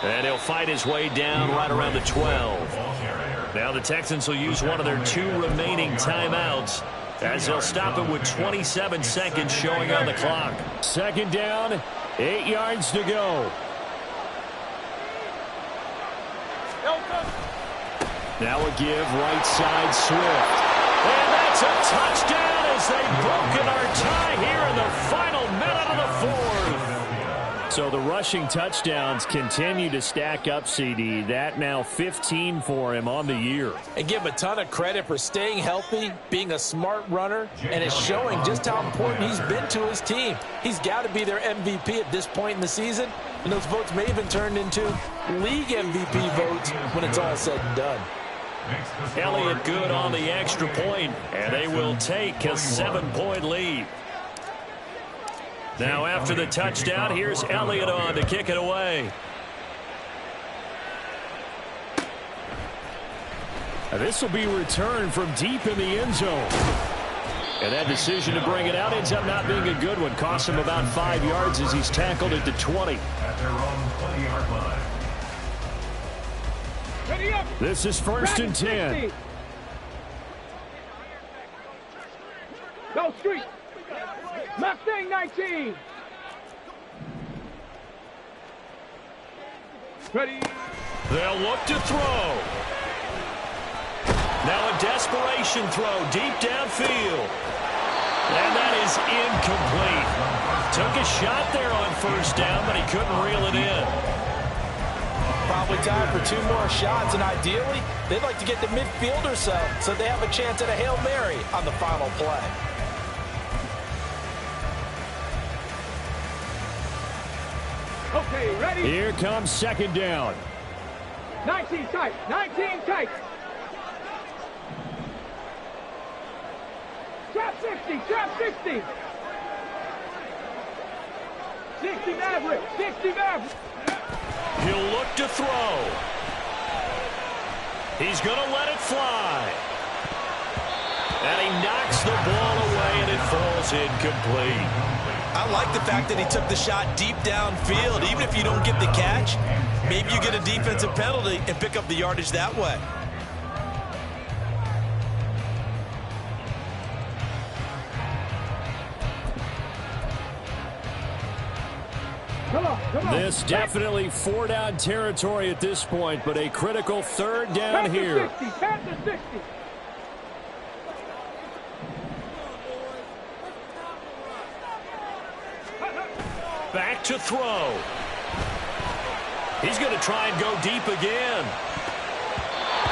And he'll fight his way down right around the 12. Now the Texans will use one of their 2 remaining timeouts as they'll stop it with 27 seconds showing on the clock. Second down, 8 yards to go. Now a give right side Swift. And that's a touchdown as they've broken our tie here in the final minute of the 4th. So the rushing touchdowns continue to stack up, CD. That now 15 for him on the year. And give him a ton of credit for staying healthy, being a smart runner, and it's showing just how important he's been to his team. He's got to be their MVP at this point in the season, and those votes may even turn into league MVP votes when it's all said and done. Elliott good on the extra point, and they will take a 7-point lead. Now after the touchdown, here's Elliott on to kick it away. This will be returned from deep in the end zone. And that decision to bring it out ends up not being a good one. Costs him about 5 yards as he's tackled at the 20. At their own 20-yard line. This is 1st and 10. Go street. Mustang 19. Ready. They'll look to throw. Now a desperation throw deep downfield. And that is incomplete. Took a shot there on 1st down, but he couldn't reel it in. Probably time for 2 more shots, and ideally, they'd like to get to midfield or so they have a chance at a Hail Mary on the final play. Okay, ready? Here comes 2nd down. 19 tight. 19 tight. Trap 60. Trap 60. 60 Maverick. 60 Maverick. He'll look to throw. He's going to let it fly. And he knocks the ball away, and it falls incomplete. I like the fact that he took the shot deep downfield. Even if you don't get the catch, maybe you get a defensive penalty and pick up the yardage that way. Come on. This definitely 4-down territory at this point, but a critical 3rd down here. Pass to 60. Back to throw. He's going to try and go deep again.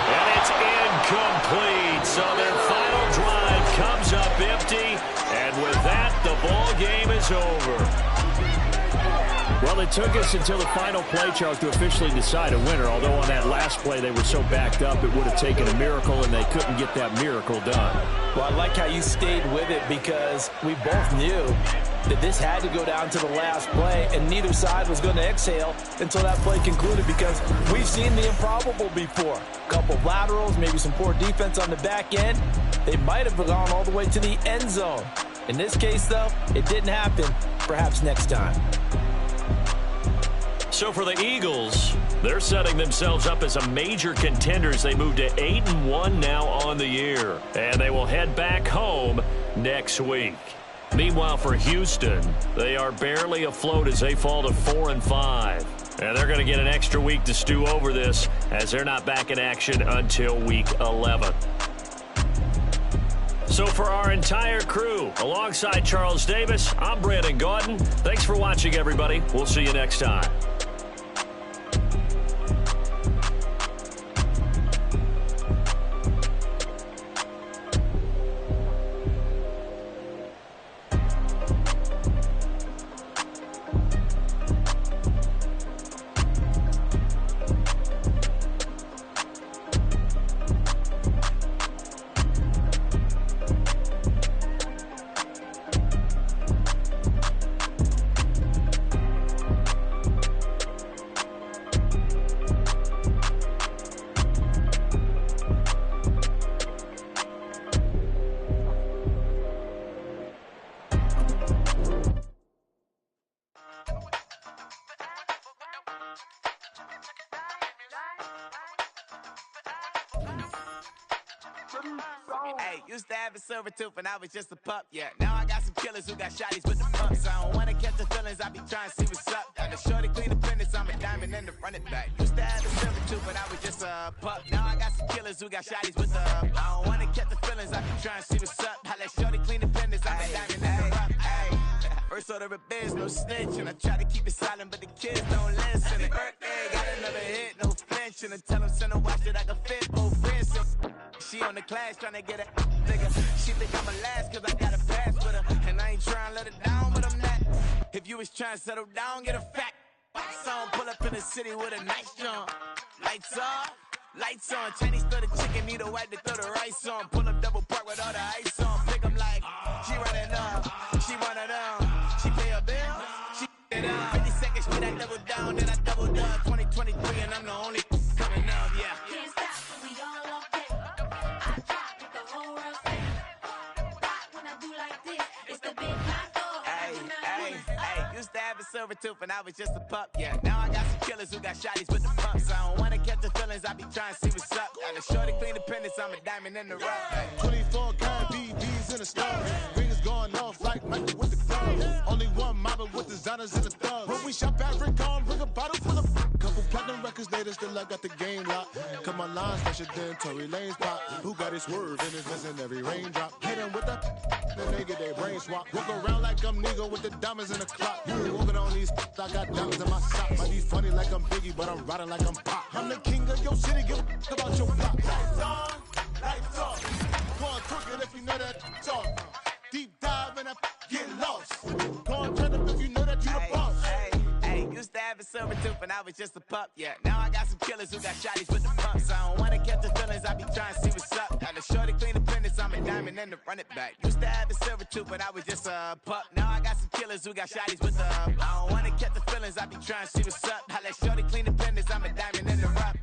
And it's incomplete. So their final drive comes up empty. And with that, the ball game is over. Well, it took us until the final play, Charles, to officially decide a winner. Although on that last play they were so backed up, it would have taken a miracle, and they couldn't get that miracle done. Well, I like how you stayed with it because we both knew that this had to go down to the last play, and neither side was going to exhale until that play concluded because we've seen the improbable before. A couple laterals, maybe some poor defense on the back end. They might have gone all the way to the end zone. In this case, though, it didn't happen. Perhaps next time. So for the Eagles, they're setting themselves up as a major contender as they move to 8-1 now on the year. And they will head back home next week. Meanwhile, for Houston, they are barely afloat as they fall to 4-5. And they're going to get an extra week to stew over this as they're not back in action until week 11. So for our entire crew, alongside Charles Davis, I'm Brandon Gaudin. Thanks for watching, everybody. We'll see you next time. Hey, used to have a silver tooth when I was just a pup, yeah. Now I got some killers who got shotties with the pumps. I don't wanna catch the feelings, I be trying to see what's up. Got the shorty clean the fitness, I'm a diamond and the run it back. Used to have a silver tooth when I was just a pup. Now I got some killers who got shotties with the I don't wanna catch the feelings, I be trying to see what's up. I let shorty clean the fitness, I'm a diamond and the rough. First order of biz, no snitching. I try to keep it silent, but the kids don't listen. And birthday, got another hit, no flinching. And tell them send a watch that I can fit both wrists. She on the class trying to get a nigga. She think I'm a last cause I got a pass with her. And I ain't trying to let her down, but I'm not. If you was trying to settle down, get a fat song. Pull up in the city with a nice jump. Lights off, lights on. Chinese throw the chicken, need a wipe to throw the rice on. Pull up double park with all the ice on. Pick 'em like, she running up, she one of them. She pay her bills, she it up. 50 seconds, straight I double down, then I doubled up. 2023 and I'm the only coming up, yeah. Can't stop till we all okay. I drop with the whole world say. Rock when I do like this, it's the big black door. Hey, used to have a silver tooth when I was just a pup, yeah. Now I got some killers who got shotties with the pumps. I don't wanna catch the feelings, I be trying to see what's up. Got a shorty clean the pendants, I'm a diamond in the rough. 24 karat BBs in the stars. Rings going off like Michael with the clubs. Only one model with designers in the thugs. When we shop at Rick on, bring a bottle full of couple platinum records later, still I got the game locked. Cut my lines fresher than Tory Lane's pop. Who got his swerve and is missing every raindrop. Hit him with the they get their brain swap. Walk around like I'm Nigga with the diamonds in the clock. Walking on these, I got diamonds in my sock. Might be funny like I'm Biggie, but I'm riding like I'm Pop. I'm the king of your city, give a about your block. Lights on, lights off. Going crooked if you know that talk. Deep dive and I get lost. Go and turn up if you know that you the boss. Used to have a silver tooth when I was just a pup, yeah. Now I got some killers who got shotties with the pumps. I don't wanna catch the feelings, I be trying to see what's up. Got a shorty clean the pendants, I'm a diamond and the run it back. Used to have a silver tooth when I was just a pup. Now I got some killers who got shotties with the I don't wanna catch the feelings, I be trying to see what's up. I let shorty clean the pendants, I'm a diamond in the rough.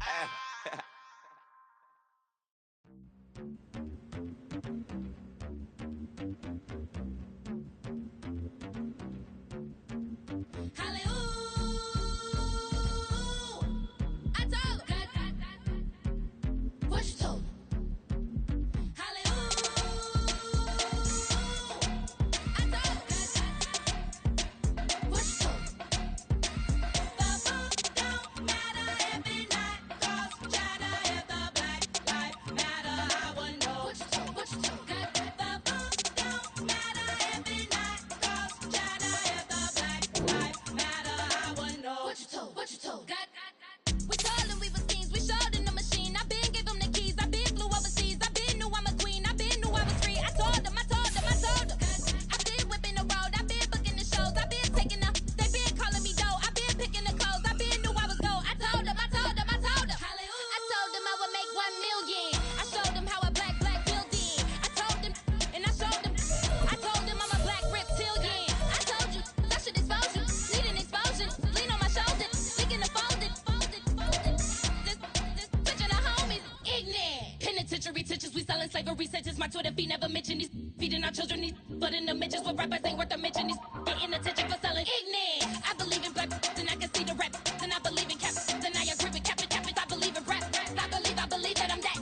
Slavery sentences, my Twitter feed never mention these feeding our children these, but in the mentions what rappers ain't worth a mention these getting attention for selling ignorant. I believe in black and I can see the rap, and I believe in cap, and I agree with cap. I believe in rap, I believe that I'm that.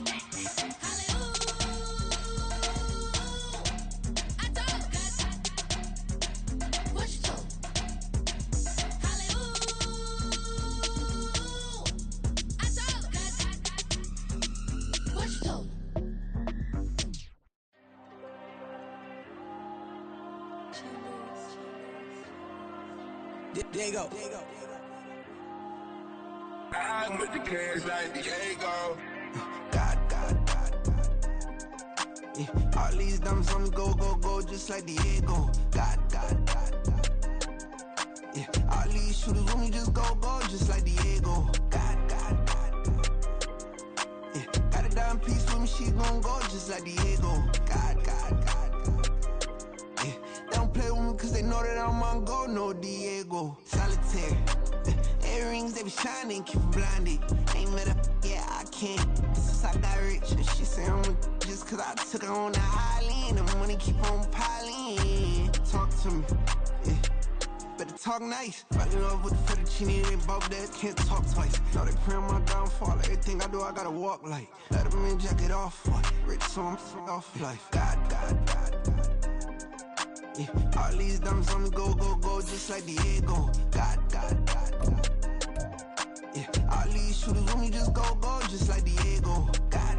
Diego. I'm with the cash like Diego. God. Yeah, all these diamonds on me go, just like Diego. God. Yeah, all these shooters on me just go, just like Diego. God. Yeah, got a dime piece with me, she gon' go just like Diego. God. Yeah, they don't play with me cause they know that I'm on go, no Diego. Solitaire, earrings, they be shining, keep blinded. Ain't met up, yeah, I can't. Since I got rich, and she say I'm with just cause I took her on the island. The money keep on piling. Talk to me, yeah. Better talk nice. Right in love with the fettuccine, they both that can't talk twice. Now they pray on my downfall. fall. Everything I do, I gotta walk like. Let them in, jacket off. Rich, so I'm off life. God. Yeah, all these diamonds on me go, just like Diego. God. Yeah, all these shooters on me just go, just like Diego. God.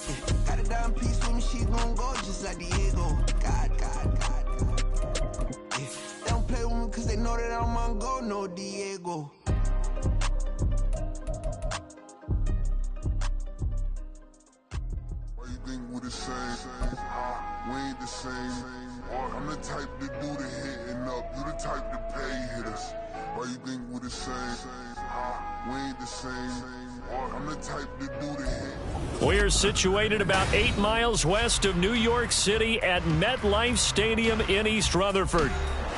Yeah, got a dime piece with me, she gon' go just like Diego. God. Yeah, they don't play with me cause they know that I'm on go, no Diego. Why you think we the same? We ain't the same. I'm the type to do the hitting up. You the type to pay hitters. Why you think we the same? We ain't the same. I'm the type to do the hit. We're situated about 8 miles west of New York City at MetLife Stadium in East Rutherford.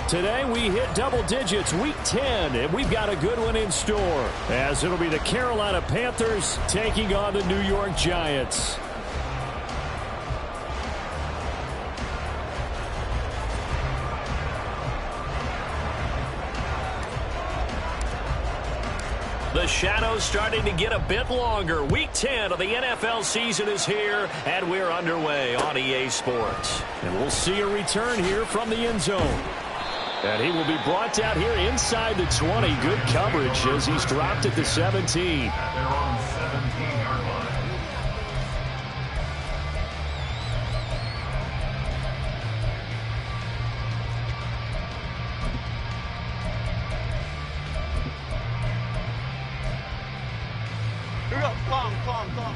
Today we hit double digits, week 10, and we've got a good one in store, as it'll be the Carolina Panthers taking on the New York Giants. The shadows starting to get a bit longer. Week 10 of the NFL season is here, and we're underway on EA Sports. And we'll see a return here from the end zone. And he will be brought down here inside the 20. Good coverage as he's dropped at the 17. They're on 17-yard line. Come.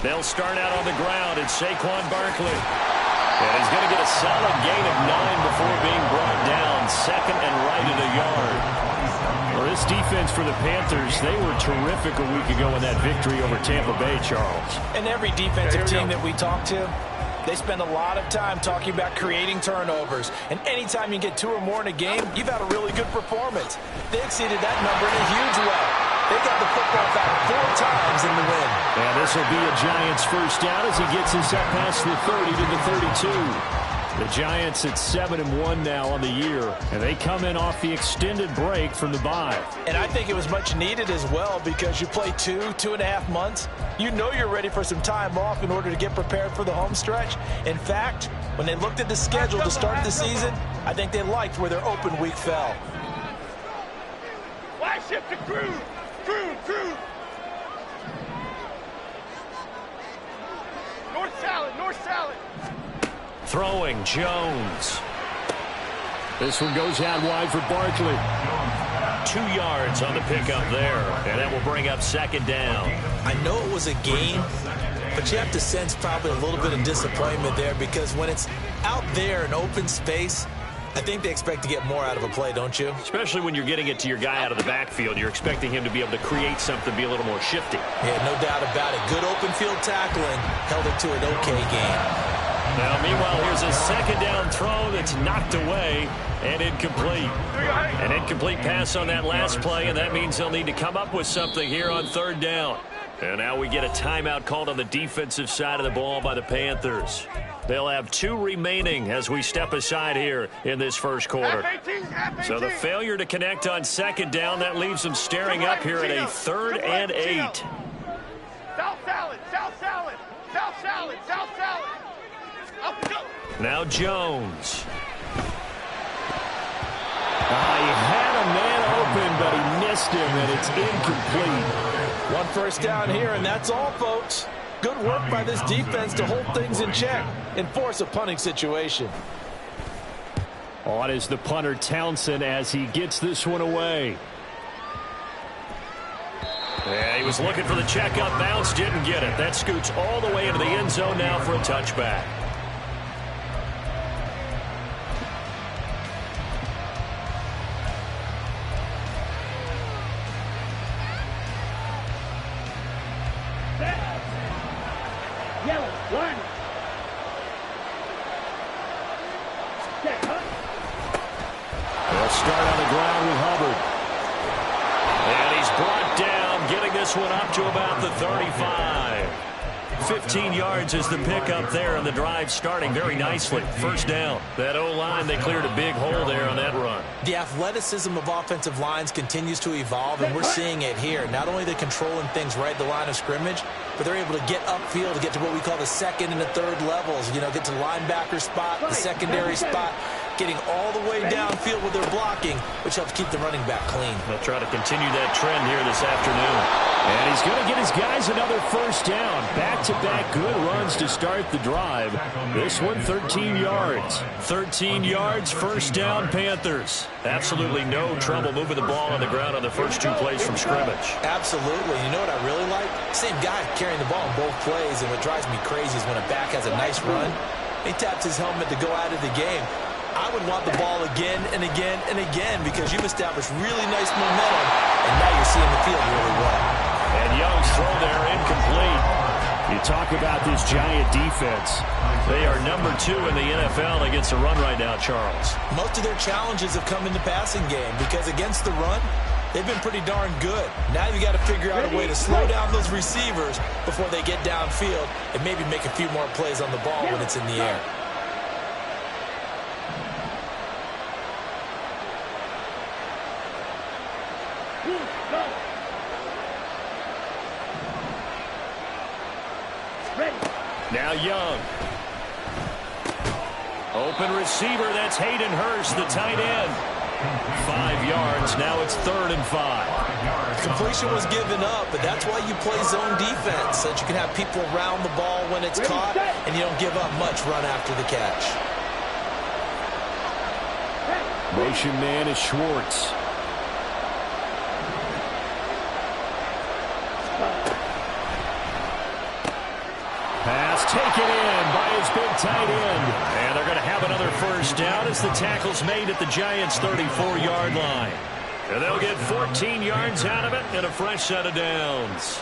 They'll start out on the ground. It's Saquon Barkley. And he's going to get a solid gain of 9 before being brought down. Second and right at a yard. Well, this defense for the Panthers, they were terrific a week ago in that victory over Tampa Bay, Charles. And every defensive team that we talk to, they spend a lot of time talking about creating turnovers. And anytime you get 2 or more in a game, you've had a really good performance. They exceeded that number in a huge way. They got the football back 4 times in the win. And this will be a Giants first down as he gets us up past the 30 to the 32. The Giants at 7-1 now on the year, and they come in off the extended break from the bye. And I think it was much needed as well because you play 2.5 months. You know you're ready for some time off in order to get prepared for the home stretch. In fact, when they looked at the schedule to start the season, I think they liked where their open week fell. Wide shift to Cruz. North salad. Throwing, Jones. This one goes out wide for Barkley. 2 yards on the pickup there, and that will bring up second down. I know it was a game, but you have to sense probably a little bit of disappointment there because when it's out there in open space, I think they expect to get more out of a play, don't you? Especially when you're getting it to your guy out of the backfield. You're expecting him to be able to create something, be a little more shifty. Yeah, no doubt about it. Good open field tackling held it to an okay game. Now, meanwhile, here's a second down throw that's knocked away and incomplete. An incomplete pass on that last play, and that means they'll need to come up with something here on third down. And now we get a timeout called on the defensive side of the ball by the Panthers. They'll have 2 remaining as we step aside here in this first quarter. So the failure to connect on second down, that leaves them staring up here at a 3rd and 8. South salad. Up we go. Now Jones. He had a man open, but he missed him, and it's incomplete. 1 first down here, and that's all, folks. Good work by this defense to hold things in check and force a punting situation. On is the punter, Townsend, as he gets this one away. Yeah, he was looking for the checkup bounce, didn't get it. That scoots all the way into the end zone now for a touchback. They'll start on the ground with Hubbard. And he's brought down, getting this one up to about the 35. 15 yards is the pickup there, and the drive starting very nicely. First down. That O-line, they cleared a big hole there on that run. The athleticism of offensive lines continues to evolve, and we're seeing it here. Not only are they controlling things right at the line of scrimmage, but they're able to get upfield to get to what we call the second and the third levels. You know, get to the linebacker spot, the secondary spot, getting all the way downfield with their blocking, which helps keep the running back clean. They'll try to continue that trend here this afternoon. And he's going to get his guys another first down. Back-to-back good runs to start the drive. This one 13 yards. 13 yards, first down, Panthers. Absolutely no trouble moving the ball on the ground on the first 2 plays from scrimmage. Absolutely. You know what I really like? Same guy carrying the ball in both plays, and what drives me crazy is when a back has a nice run, he taps his helmet to go out of the game. I would want the ball again and again and again because you've established really nice momentum, and now you're seeing the field really well. And Young's throw there incomplete. You talk about this Giant defense. They are number 2 in the NFL against the run right now, Charles. Most of their challenges have come in the passing game because against the run, they've been pretty darn good. Now you got to figure out a way to slow down those receivers before they get downfield and maybe make a few more plays on the ball when it's in the air. Now Young. Open receiver, that's Hayden Hurst, the tight end. 5 yards, now it's 3rd and 5. Completion was given up, but that's why you play zone defense, so that you can have people around the ball when it's caught, and you don't give up much run after the catch. Motion man is Schwartz. Pass taken in by his big tight end. And they're going to have another first down as the tackle's made at the Giants' 34-yard line. And they'll get 14 yards out of it and a fresh set of downs.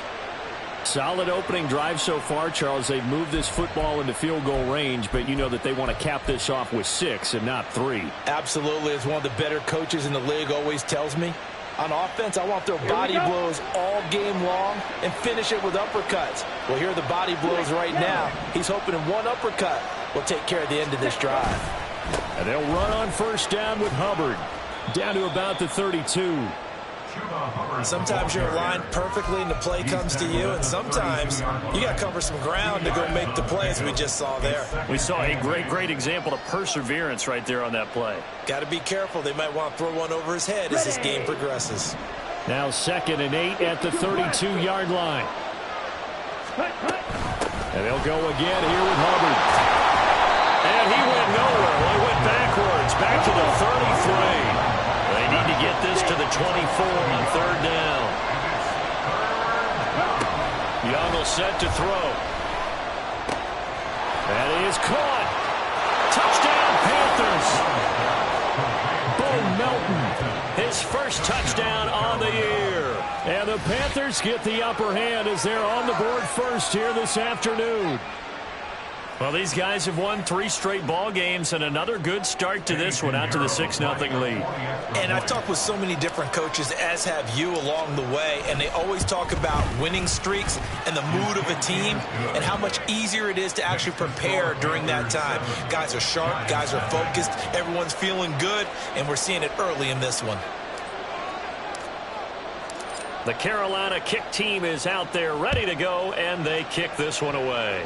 Solid opening drive so far, Charles. They've moved this football into field goal range, but you know that they want to cap this off with 6 and not 3. Absolutely. As one of the better coaches in the league always tells me, on offense, I want their body blows all game long and finish it with uppercuts. Well, here are the body blows right now. He's hoping in one uppercut will take care of the end of this drive. And they'll run on first down with Hubbard. Down to about the 32. Sometimes you're aligned perfectly and the play comes to you, and sometimes you got to cover some ground to go make the play, as we just saw there. We saw a great example of perseverance right there on that play. Got to be careful. They might want to throw one over his head as this game progresses. Now 2nd and 8 at the 32-yard line. And they'll go again here with Hubbard. And he went nowhere. Well, he went backwards, back to the 33. They need to get this to the 24 on 3rd down. Young will set to throw. That is caught. Touchdown, Panthers. Bo Melton, his first touchdown on the year. And the Panthers get the upper hand as they're on the board first here this afternoon. Well, these guys have won 3 straight ball games and another good start to this one out to the 6-0 lead. And I've talked with so many different coaches, as have you, along the way, and they always talk about winning streaks and the mood of a team and how much easier it is to actually prepare during that time. Guys are sharp, guys are focused, everyone's feeling good, and we're seeing it early in this one. The Carolina kick team is out there ready to go, and they kick this one away.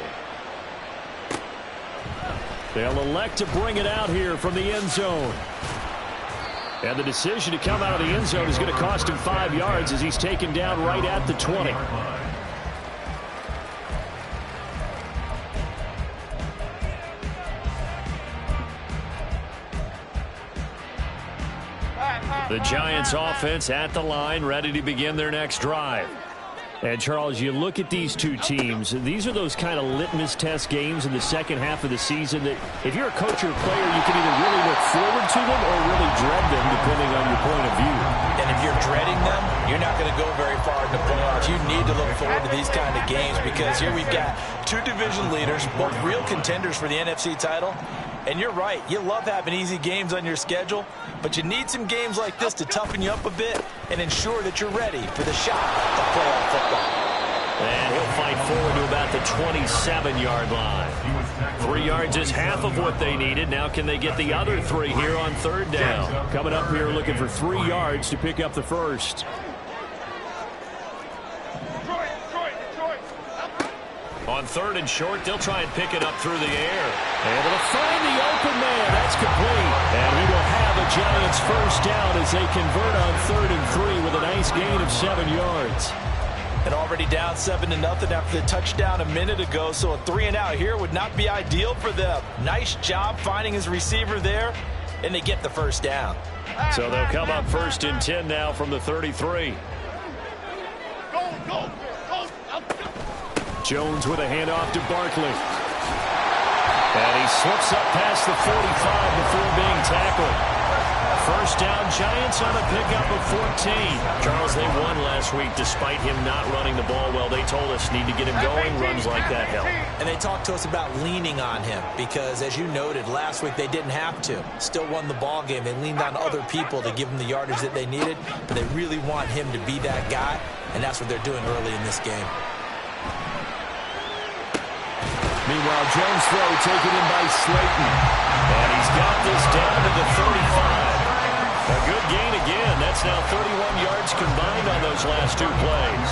They'll elect to bring it out here from the end zone. And the decision to come out of the end zone is going to cost him 5 yards as he's taken down right at the 20. The Giants offense at the line, ready to begin their next drive. And, Charles, you look at these two teams, these are those kind of litmus test games in the second half of the season that if you're a coach or a player, you can either really look forward to them or really dread them, depending on your point of view. And if you're dreading them, you're not going to go very far in the playoffs. You need to look forward to these kind of games because here we've got 2 division leaders, both real contenders for the NFC title. And you're right, you love having easy games on your schedule, but you need some games like this to toughen you up a bit and ensure that you're ready for the shot of playoff football. And he'll fight forward to about the 27-yard line. 3 yards is half of what they needed. Now can they get the other 3 here on third down? Coming up here looking for 3 yards to pick up the first. On third and short, they'll try and pick it up through the air. Able to find the open man. That's complete. And he will have a Giants first down as they convert on 3rd and 3 with a nice gain of 7 yards. And already down 7-0 after the touchdown a minute ago, so a 3-and-out here would not be ideal for them. Nice job finding his receiver there, and they get the first down. So they'll come up 1st and 10 now from the 33. Jones with a handoff to Barkley. And he slips up past the 45 before being tackled. First down, Giants on a pickup of 14. Charles, they won last week despite him not running the ball well. They told us need to get him going. Runs like that help. And they talked to us about leaning on him because, as you noted, last week they didn't have to. Still won the ball game. They leaned on other people to give them the yardage that they needed, but they really want him to be that guy, and that's what they're doing early in this game. Meanwhile, Jones' throw taken in by Slayton. And he's got this down to the 35. A good gain again. That's now 31 yards combined on those last 2 plays.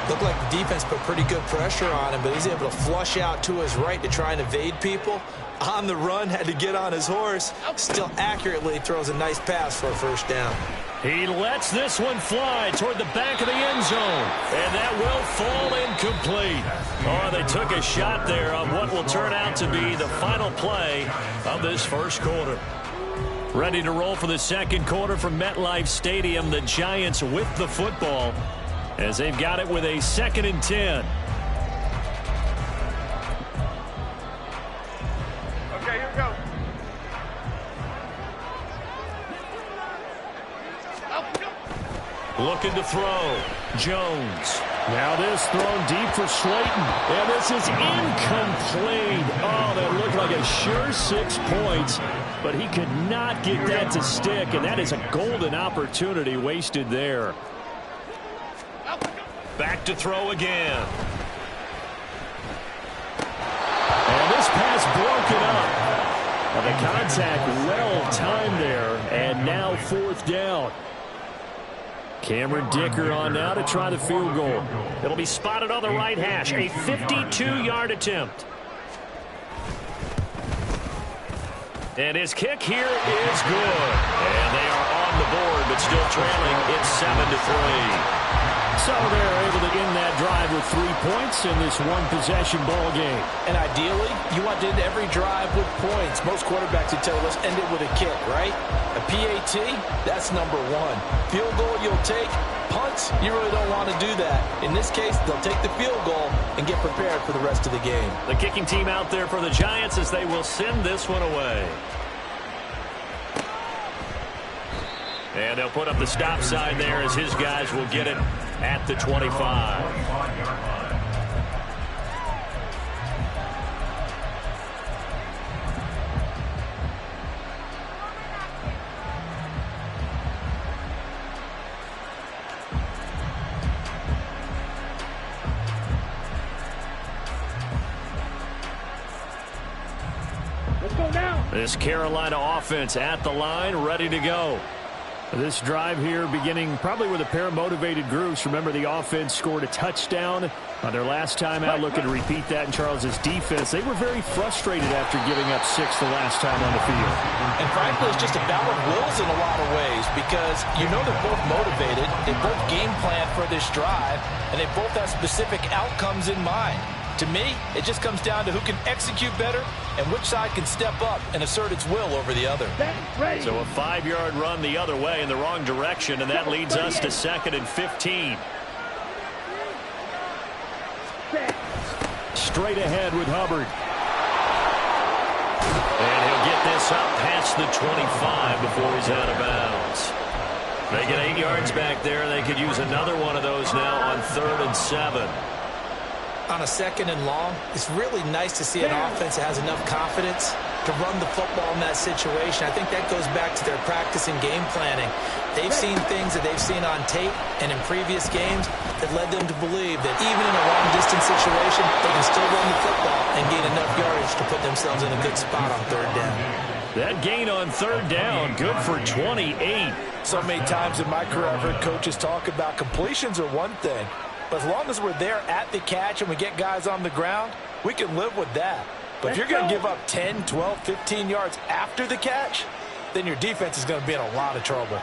Looked like the defense put pretty good pressure on him, but he's able to flush out to his right to try and evade people. On the run, had to get on his horse. Still accurately throws a nice pass for a first down. He lets this one fly toward the back of the end zone. And that will fall incomplete. Oh, they took a shot there on what will turn out to be the final play of this first quarter. Ready to roll for the second quarter from MetLife Stadium. The Giants with the football as they've got it with a 2nd and 10. Okay, here we go. Looking to throw. Jones. Now this thrown deep for Slayton. And this is incomplete. Oh, that looked like a sure 6 points. But he could not get that to stick. And that is a golden opportunity wasted there. Back to throw again. And this pass broken up. Well, the contact well timed there. And now 4th down. Cameron Dicker on now to try the field goal. It'll be spotted on the right hash. A 52-yard attempt. And his kick here is good. And they are on the board, but still trailing. It's 7-3. So they're able to end that drive with 3 points in this one-possession ball game. And ideally, you want to end every drive with points. Most quarterbacks would tell you, let's end it with a kick, right? A PAT, that's number 1. Field goal, you'll take. Punts, you really don't want to do that. In this case, they'll take the field goal and get prepared for the rest of the game. The kicking team out there for the Giants as they will send this one away. And they'll put up the stop sign there as his guys will get it at the 25. Let's go now. This Carolina offense at the line, ready to go. This drive here beginning probably with a pair of motivated groups. Remember, the offense scored a touchdown on their last time out. Looking to repeat that in Charles's defense. They were very frustrated after giving up 6 the last time on the field. And frankly, it's just a battle of wills in a lot of ways because you know they're both motivated. They both game plan for this drive, and they both have specific outcomes in mind. To me, it just comes down to who can execute better and which side can step up and assert its will over the other. So a 5-yard run the other way in the wrong direction, and that leads us to 2nd and 15. Straight ahead with Hubbard. And he'll get this up past the 25 before he's out of bounds. They get 8 yards back there. They could use another one of those now on 3rd and 7. On a 2nd and long, it's really nice to see an offense that has enough confidence to run the football in that situation. I think that goes back to their practice and game planning. They've seen things that they've seen on tape and in previous games that led them to believe that even in a long-distance situation, they can still run the football and gain enough yardage to put themselves in a good spot on third down. That gain on third down, good for 28. So many times in my career, I've heard coaches talk about completions are one thing, but as long as we're there at the catch and we get guys on the ground, we can live with that. But if you're going to give up 10, 12, 15 yards after the catch, then your defense is going to be in a lot of trouble.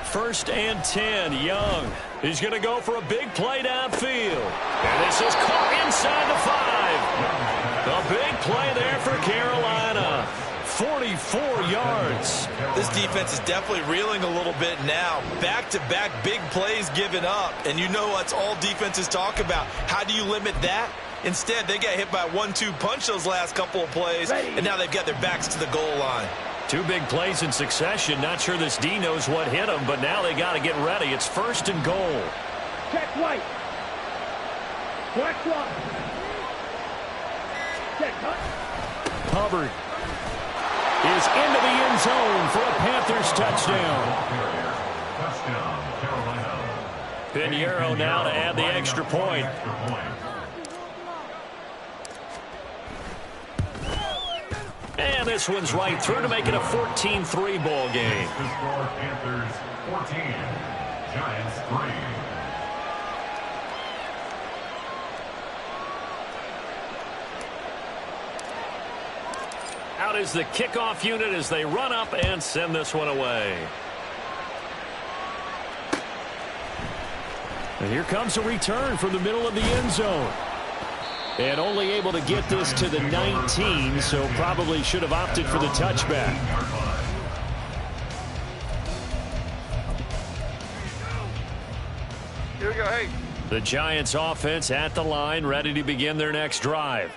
First and 10, Young. He's going to go for a big play downfield. And this is caught inside the 5. A big play there for Carolina. 44 yards. This defense is definitely reeling a little bit now. Back-to-back big plays given up. And you know what's all defenses talk about. How do you limit that? Instead, they got hit by a 1-2 punch those last couple of plays, and now they've got their backs to the goal line. 2 big plays in succession. Not sure this D knows what hit them, but now they got to get ready. It's first and goal. Check white. Correct one. Check cut. Hubbard is into the end zone for a Panthers touchdown. Pinheiro now to add the extra point. And this one's right through to make it a 14-3 ball game. Panthers 14, Giants 3. Out is the kickoff unit as they run up and send this one away. And here comes a return from the middle of the end zone. And only able to get this to the 19, so probably should have opted for the touchback. Here we go, hey. The Giants offense at the line, ready to begin their next drive.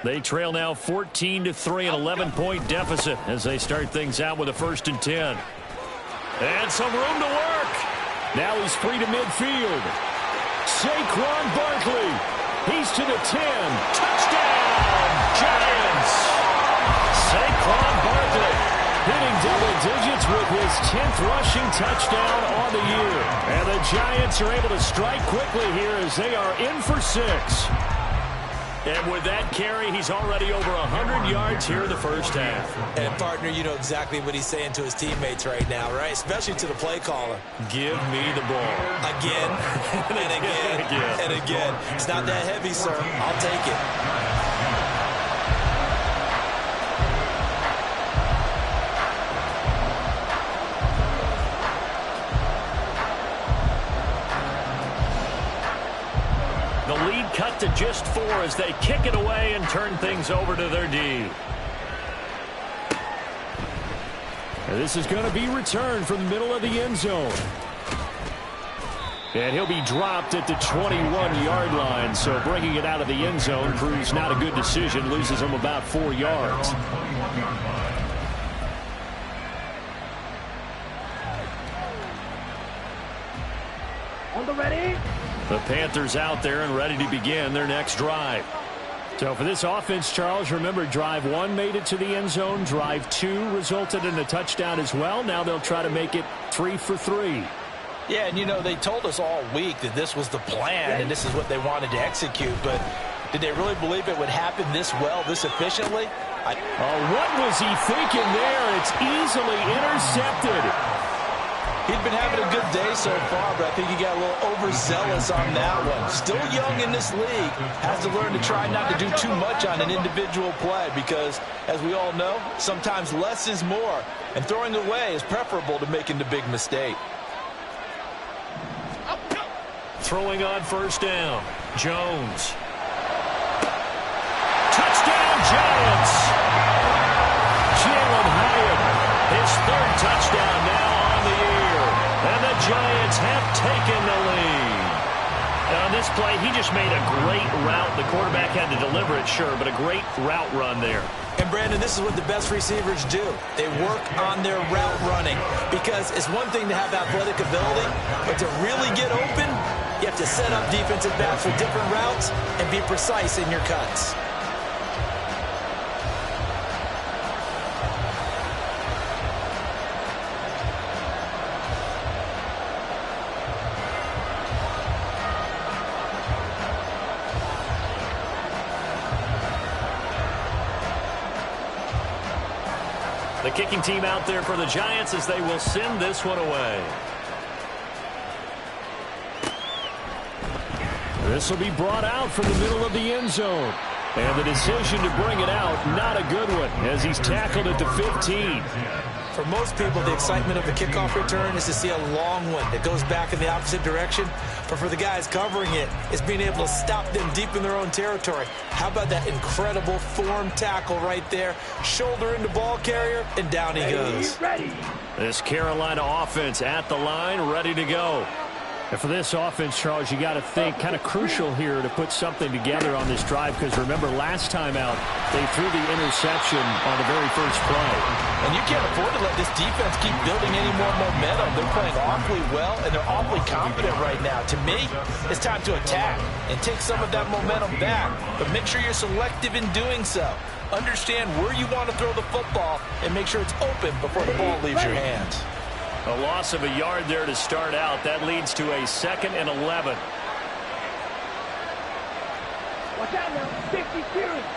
They trail now 14-3, an 11-point deficit as they start things out with a 1st and 10. And some room to work. Now he's free to midfield. Saquon Barkley. He's to the 10. Touchdown, Giants. Saquon Barkley hitting double digits with his 10th rushing touchdown on the year. And the Giants are able to strike quickly here as they are in for 6. And with that carry, he's already over 100 yards here in the first half. And, partner, you know exactly what he's saying to his teammates right now, right? Especially to the play caller. Give me the ball. Again, and again, and again. It's not that heavy, sir. I'll take it. The lead cut to just 4 as they kick it away and turn things over to their D. And this is going to be returned from the middle of the end zone. And he'll be dropped at the 21-yard line, so bringing it out of the end zone proves not a good decision, loses him about 4 yards. On the ready. The Panthers out there and ready to begin their next drive. So for this offense, Charles, remember drive 1 made it to the end zone. Drive 2 resulted in a touchdown as well. Now they'll try to make it 3 for 3. Yeah, and you know, they told us all week that this was the plan and this is what they wanted to execute. But did they really believe it would happen this well, this efficiently? What was he thinking there? It's easily intercepted. He'd been having a good day so far, but I think he got a little overzealous on that one. Still young in this league, has to learn to try not to do too much on an individual play because, as we all know, sometimes less is more, and throwing away is preferable to making the big mistake. Throwing on first down, Jones. Touchdown, Giants! Jalen Hyatt, his 3rd touchdown now on the year. And the Giants have taken the lead. And on this play, he just made a great route. The quarterback had to deliver it, sure, but a great route run there. And And, Brandon, this is what the best receivers do. They work on their route running because it's one thing to have athletic ability, but to really get open, you have to set up defensive backs for different routes and be precise in your cuts. The kicking team out there for the Giants as they will send this one away. This will be brought out from the middle of the end zone. And the decision to bring it out, not a good one, as he's tackled at the 15. For most people, the excitement of the kickoff return is to see a long one that goes back in the opposite direction. But for the guys covering it, it's being able to stop them deep in their own territory. How about that incredible form tackle right there? Shoulder into ball carrier, and down he goes. This Carolina offense at the line, ready to go. And for this offense, Charles, you got to think kind of crucial here to put something together on this drive, because remember last time out they threw the interception on the very first play. And you can't afford to let this defense keep building any more momentum. They're playing awfully well, and they're awfully confident right now. To me, it's time to attack and take some of that momentum back, but make sure you're selective in doing so. Understand where you want to throw the football and make sure it's open before the ball leaves your hands. A loss of a yard there to start out. That leads to a 2nd and 11. Watch out now. 50 series.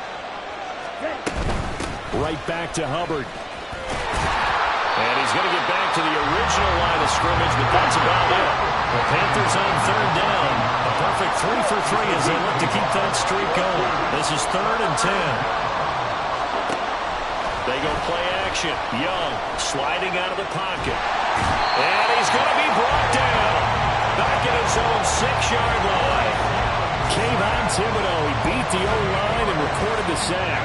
Right back to Hubbard. And he's going to get back to the original line of scrimmage, but that's about it. The Panthers on 3rd down. A perfect 3 for 3 as they look to keep that streak going. This is 3rd and 10. They go play action. Young sliding out of the pocket. And he's going to be brought down. Back in his own 6-yard line. Kayvon Thibodeaux, he beat the O-line and recorded the sack.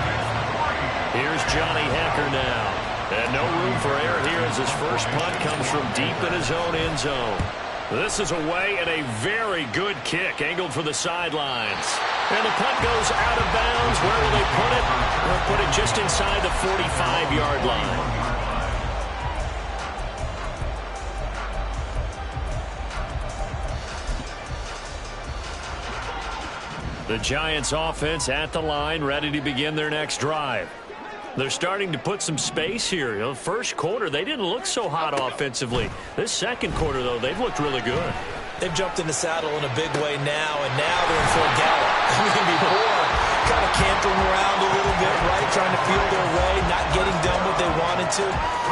Here's Johnny Hekker now. And no room for error here as his first punt comes from deep in his own end zone. This is away and a very good kick angled for the sidelines. And the punt goes out of bounds. Where will they put it? They'll put it just inside the 45-yard line. The Giants offense at the line, ready to begin their next drive. They're starting to put some space here. You know, first quarter, they didn't look so hot offensively. This second quarter, though, they've looked really good. They've jumped in the saddle in a big way now, and now they're in full gallop. I mean, before, kind of cantering around a little bit, right, trying to feel their way, not getting done what they wanted to.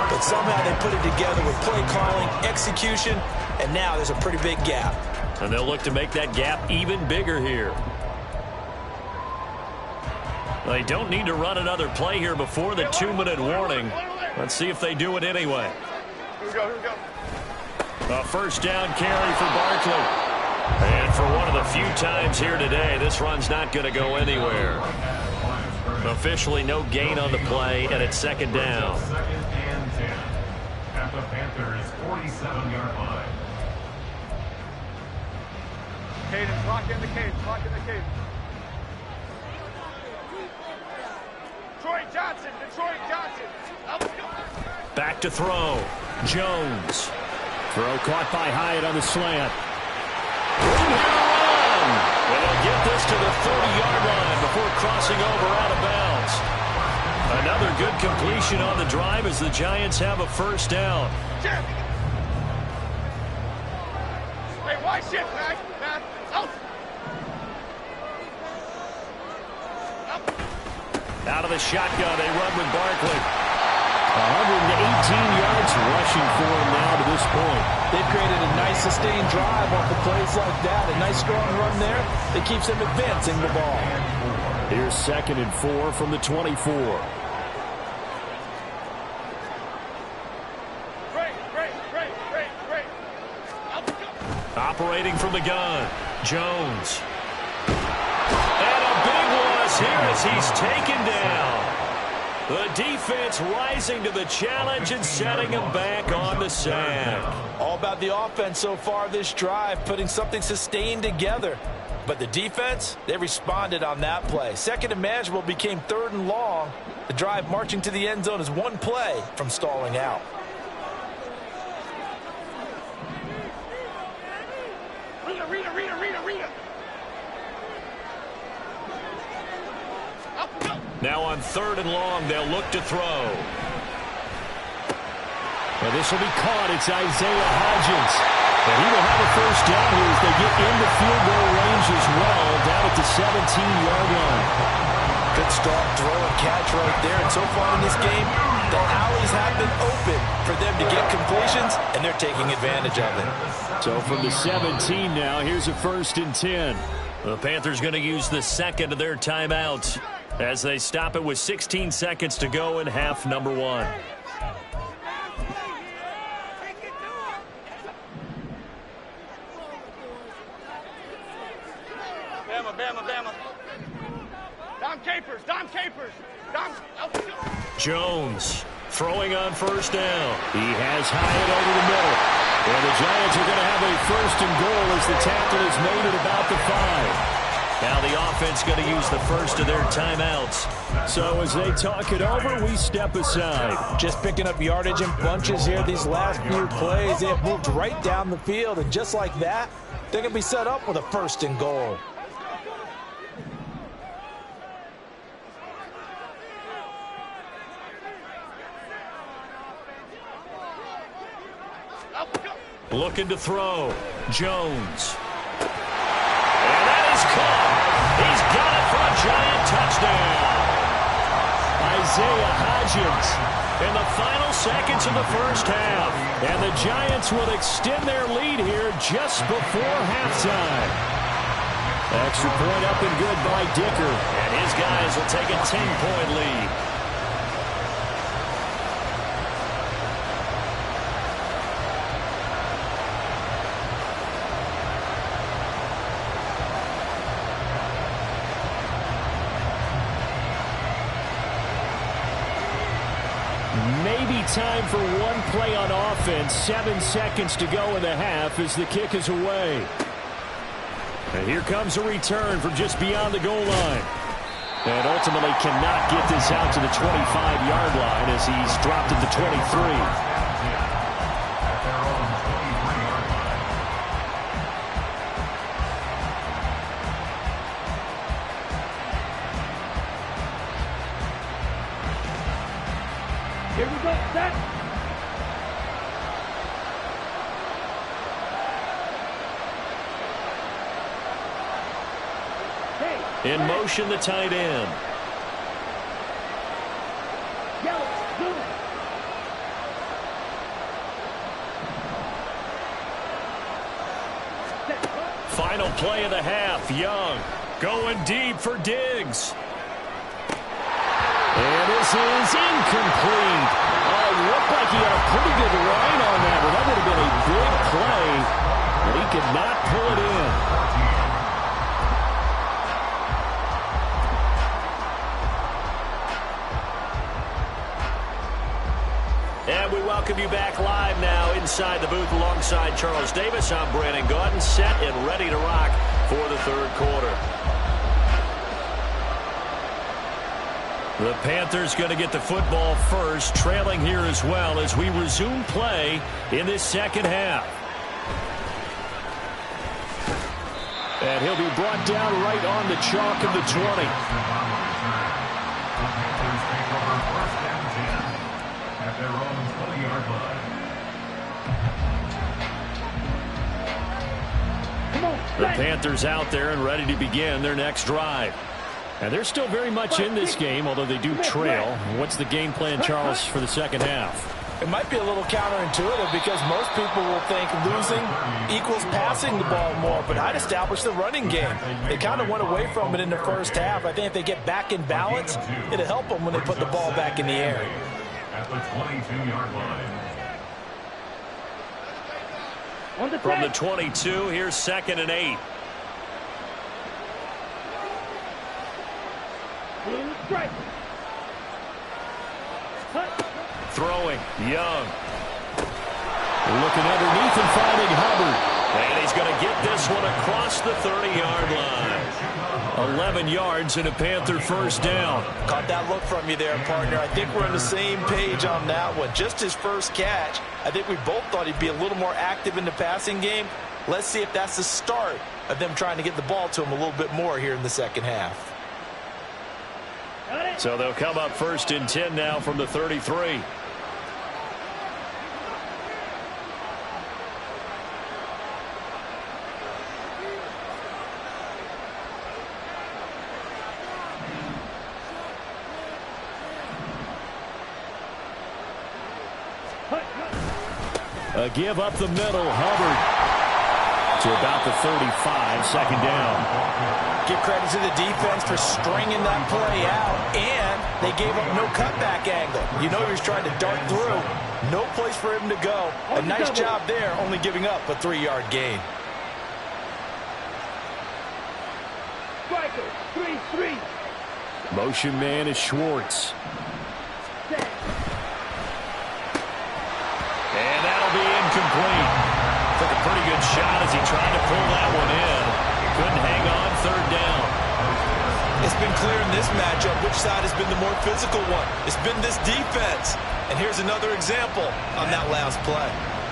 But somehow they put it together with play calling, execution, and now there's a pretty big gap. And they'll look to make that gap even bigger here. They don't need to run another play here before the 2-minute warning. Let's see if they do it anyway. Here we go. A first down carry for Barkley. And for one of the few times here today, this run's not going to go anywhere. Officially no gain on the play, and it's 2nd down. 2nd and 10 at the Panthers' 47-yard line. Cadence, lock in the cage. Detroit Johnson. Back to throw. Jones. Throw caught by Hyatt on the slant. Room here to run. And they'll get this to the 30-yard line before crossing over out of bounds. Another good completion on the drive as the Giants have a first down. Hey, wide shift, man. Out. Out of the shotgun, they run with Barkley. 118 yards rushing for him now to this point. They've created a nice sustained drive off of plays like that. A nice strong run there that keeps them advancing the ball. Here's 2nd and 4 from the 24. Operating from the gun, Jones. And a big loss here as he's taken down. The defense rising to the challenge and setting him back on the sack. All about the offense so far this drive, putting something sustained together. But the defense, they responded on that play. 2nd and manageable became 3rd and long. The drive marching to the end zone is one play from stalling out. Now on 3rd and long, they'll look to throw. Well, this will be caught. It's Isaiah Hodgins. And he will have a first down here as they get into field goal range as well, down at the 17-yard line. Good strong throw and catch right there. And so far in this game, the alleys have been open for them to get completions, and they're taking advantage of it. So from the 17 now, here's a 1st and 10. The Panthers going to use the second of their timeouts as they stop it with 16 seconds to go in half number 1. Bama. Dom Capers. Jones throwing on 1st down. He has Hyatt over the middle. And the Giants are going to have a 1st and goal as the tackle is made at about the 5. Now the offense going to use the first of their timeouts. So as they talk it over, we step aside. Just picking up yardage in bunches here these last few plays. They have moved right down the field, and just like that, they're going to be set up with a 1st and goal. Looking to throw. Jones. And that is caught. He's got it for a Giant touchdown. Isaiah Hodgins. In the final seconds of the first half. And the Giants will extend their lead here just before halftime. Extra point up and good by Dicker. And his guys will take a 10-point lead. Maybe time for one play on offense. 7 seconds to go in the half as the kick is away. And here comes a return from just beyond the goal line. And ultimately cannot get this out to the 25-yard line as he's dropped at the 23. Here we go, set. In motion, the tight end. Final play of the half. Young going deep for Diggs. And this is incomplete. Oh, looked like he had a pretty good line on that, but that would have been a big play, but he could not pull it in. And we welcome you back live now inside the booth alongside Charles Davis. I'm Brandon Gaudin, set and ready to rock for the third quarter. The Panthers going to get the football first, trailing here as well as we resume play in this second half. And he'll be brought down right on the chalk of the 20. At their own 20-yard line. The Panthers out there and ready to begin their next drive. And they're still very much in this game, although they do trail. What's the game plan, Charles, for the second half? It might be a little counterintuitive because most people will think losing equals passing the ball more, but I'd establish the running game. They kind of went away from it in the first half. I think if they get back in balance, it'll help them when they put the ball back in the air. At the 22-yard line. From the 22, here's 2nd and 8. Throwing, Young. Looking underneath and finding Hubbard. And he's going to get this one across the 30-yard line. 11 yards and a Panther first down. Caught that look from you there, partner. I think we're on the same page on that one. Just his first catch. I think we both thought he'd be a little more active in the passing game. Let's see if that's the start of them trying to get the ball to him a little bit more here in the second half. So they'll come up 1st and 10 now from the 33. A give up the middle. Hubbard to about the 35, second down. Give credit to the defense for stringing that play out, and they gave up no cutback angle. You know he was trying to dart through. No place for him to go. A nice job there, only giving up a 3-yard gain. Striker, 3-3. Motion man is Schwartz. And that'll be incomplete. Took a pretty good shot as he tried to pull that one in. Couldn't hang on, 3rd down. It's been clear in this matchup which side has been the more physical one. It's been this defense. And here's another example on that last play.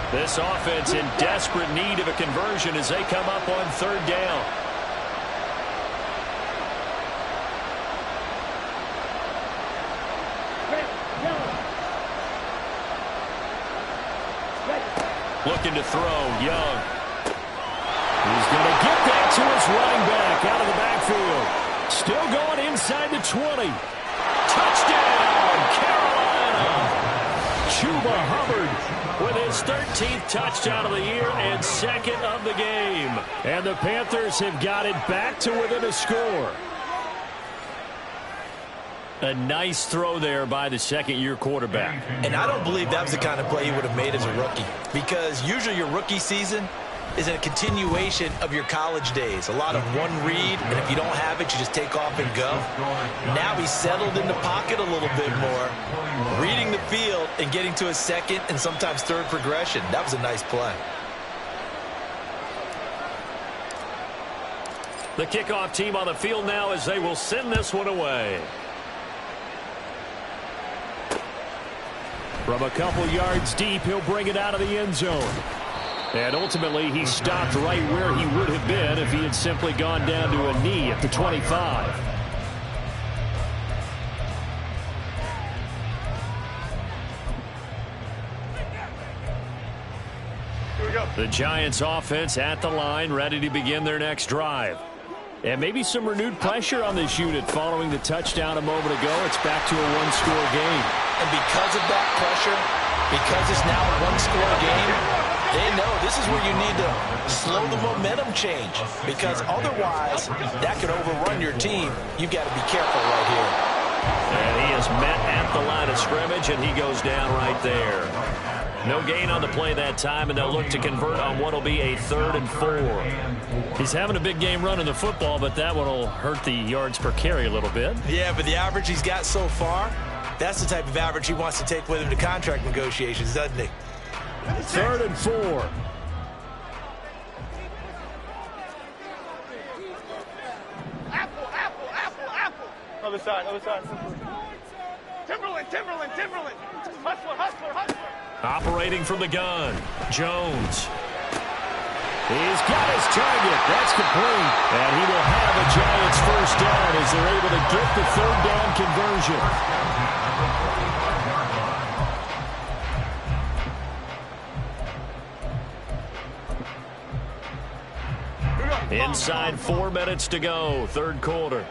This offense in desperate need of a conversion as they come up on 3rd down. Looking to throw, Young. He's going to get that to his running back out of the backfield. Still going inside the 20. Touchdown, Carolina. Chuba Hubbard with his 13th touchdown of the year and 2nd of the game. And the Panthers have got it back to within a score. A nice throw there by the second-year quarterback. And I don't believe that was the kind of play he would have made as a rookie, because usually your rookie season is a continuation of your college days. A lot of one read, and if you don't have it, you just take off and go. Now he's settled in the pocket a little bit more, reading the field and getting to his 2nd and sometimes 3rd progression. That was a nice play. The kickoff team on the field now as they will send this one away. From a couple yards deep, he'll bring it out of the end zone. And ultimately, he stopped right where he would have been if he had simply gone down to a knee at the 25. Here we go. The Giants offense at the line, ready to begin their next drive. And maybe some renewed pressure on this unit following the touchdown a moment ago. It's back to a one-score game. And because of that pressure, because it's now a one-score game, they know this is where you need to slow the momentum change, because otherwise that could overrun your team. You've got to be careful right here. And he is met at the line of scrimmage, and he goes down right there. No gain on the play that time, and they'll look to convert on what will be a 3rd and 4. He's having a big game running the football, but that one will hurt the yards per carry a little bit. Yeah, but the average he's got so far, that's the type of average he wants to take with him to contract negotiations, doesn't he? 3rd and 4. Apple. Other side. Timberland. Hustler. Operating from the gun, Jones. He's got his target. That's complete. And he will have a Giants first down as they're able to get the 3rd down conversion. Inside 4 minutes to go, 3rd quarter.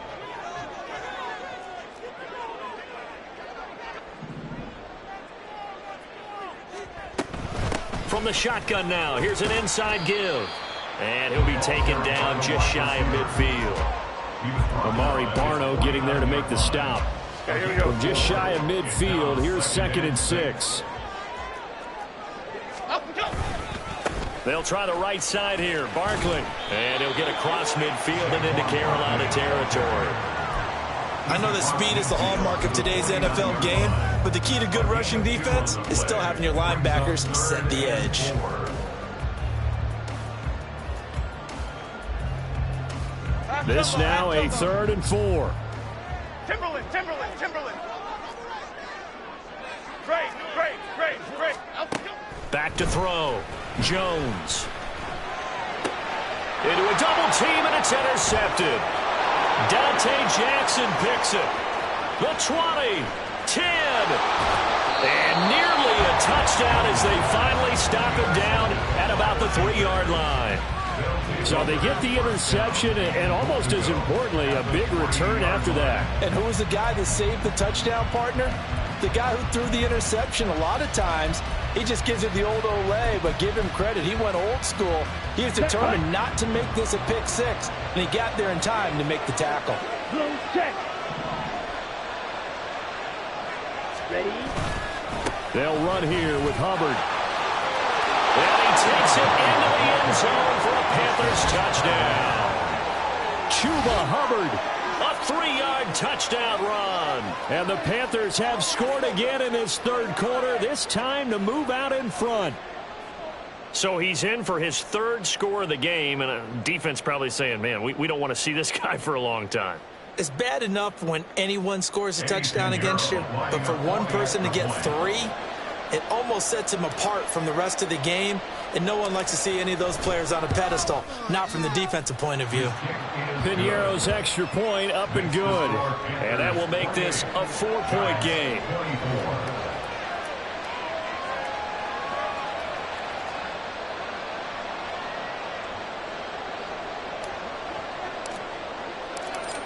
From the shotgun now, here's an inside give. And he'll be taken down just shy of midfield. Amari Barno getting there to make the stop. From just shy of midfield, here's 2nd and 6. They'll try the right side here, Barkley. And he'll get across midfield and into Carolina territory. I know that speed is the hallmark of today's NFL game, but the key to good rushing defense is still having your linebackers set the edge. This now a 3rd and 4. Timberland. Great. Back to throw. Jones. Into a double team, and it's intercepted. Dante Jackson picks it. The 20, 10, and nearly a touchdown as they finally stop him down at about the 3-yard line. So they get the interception, and almost as importantly, a big return after that. And who was the guy that saved the touchdown, partner? The guy who threw the interception. A lot of times, he just gives it the old Olay, but give him credit. He went old school. He was determined not to make this a pick six, and he got there in time to make the tackle. Check. Ready? They'll run here with Hubbard. And he takes it into the end zone for a Panthers touchdown. Chuba Hubbard, a 3-yard touchdown run. And the Panthers have scored again in this 3rd quarter, this time to move out in front. So he's in for his 3rd score of the game, and defense probably saying, man, we don't want to see this guy for a long time. It's bad enough when anyone scores a touchdown against you, but for one person to get 3, it almost sets him apart from the rest of the game, and no one likes to see any of those players on a pedestal, not from the defensive point of view. Piñeiro's extra point up and good. And that will make this a 4-point game.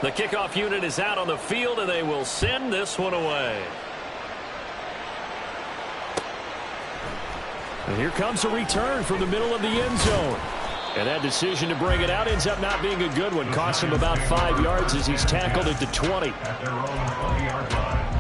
The kickoff unit is out on the field, and they will send this one away. And here comes a return from the middle of the end zone. And that decision to bring it out ends up not being a good one. Costs him about 5 yards as he's tackled at the 20. At their own 20-yard line.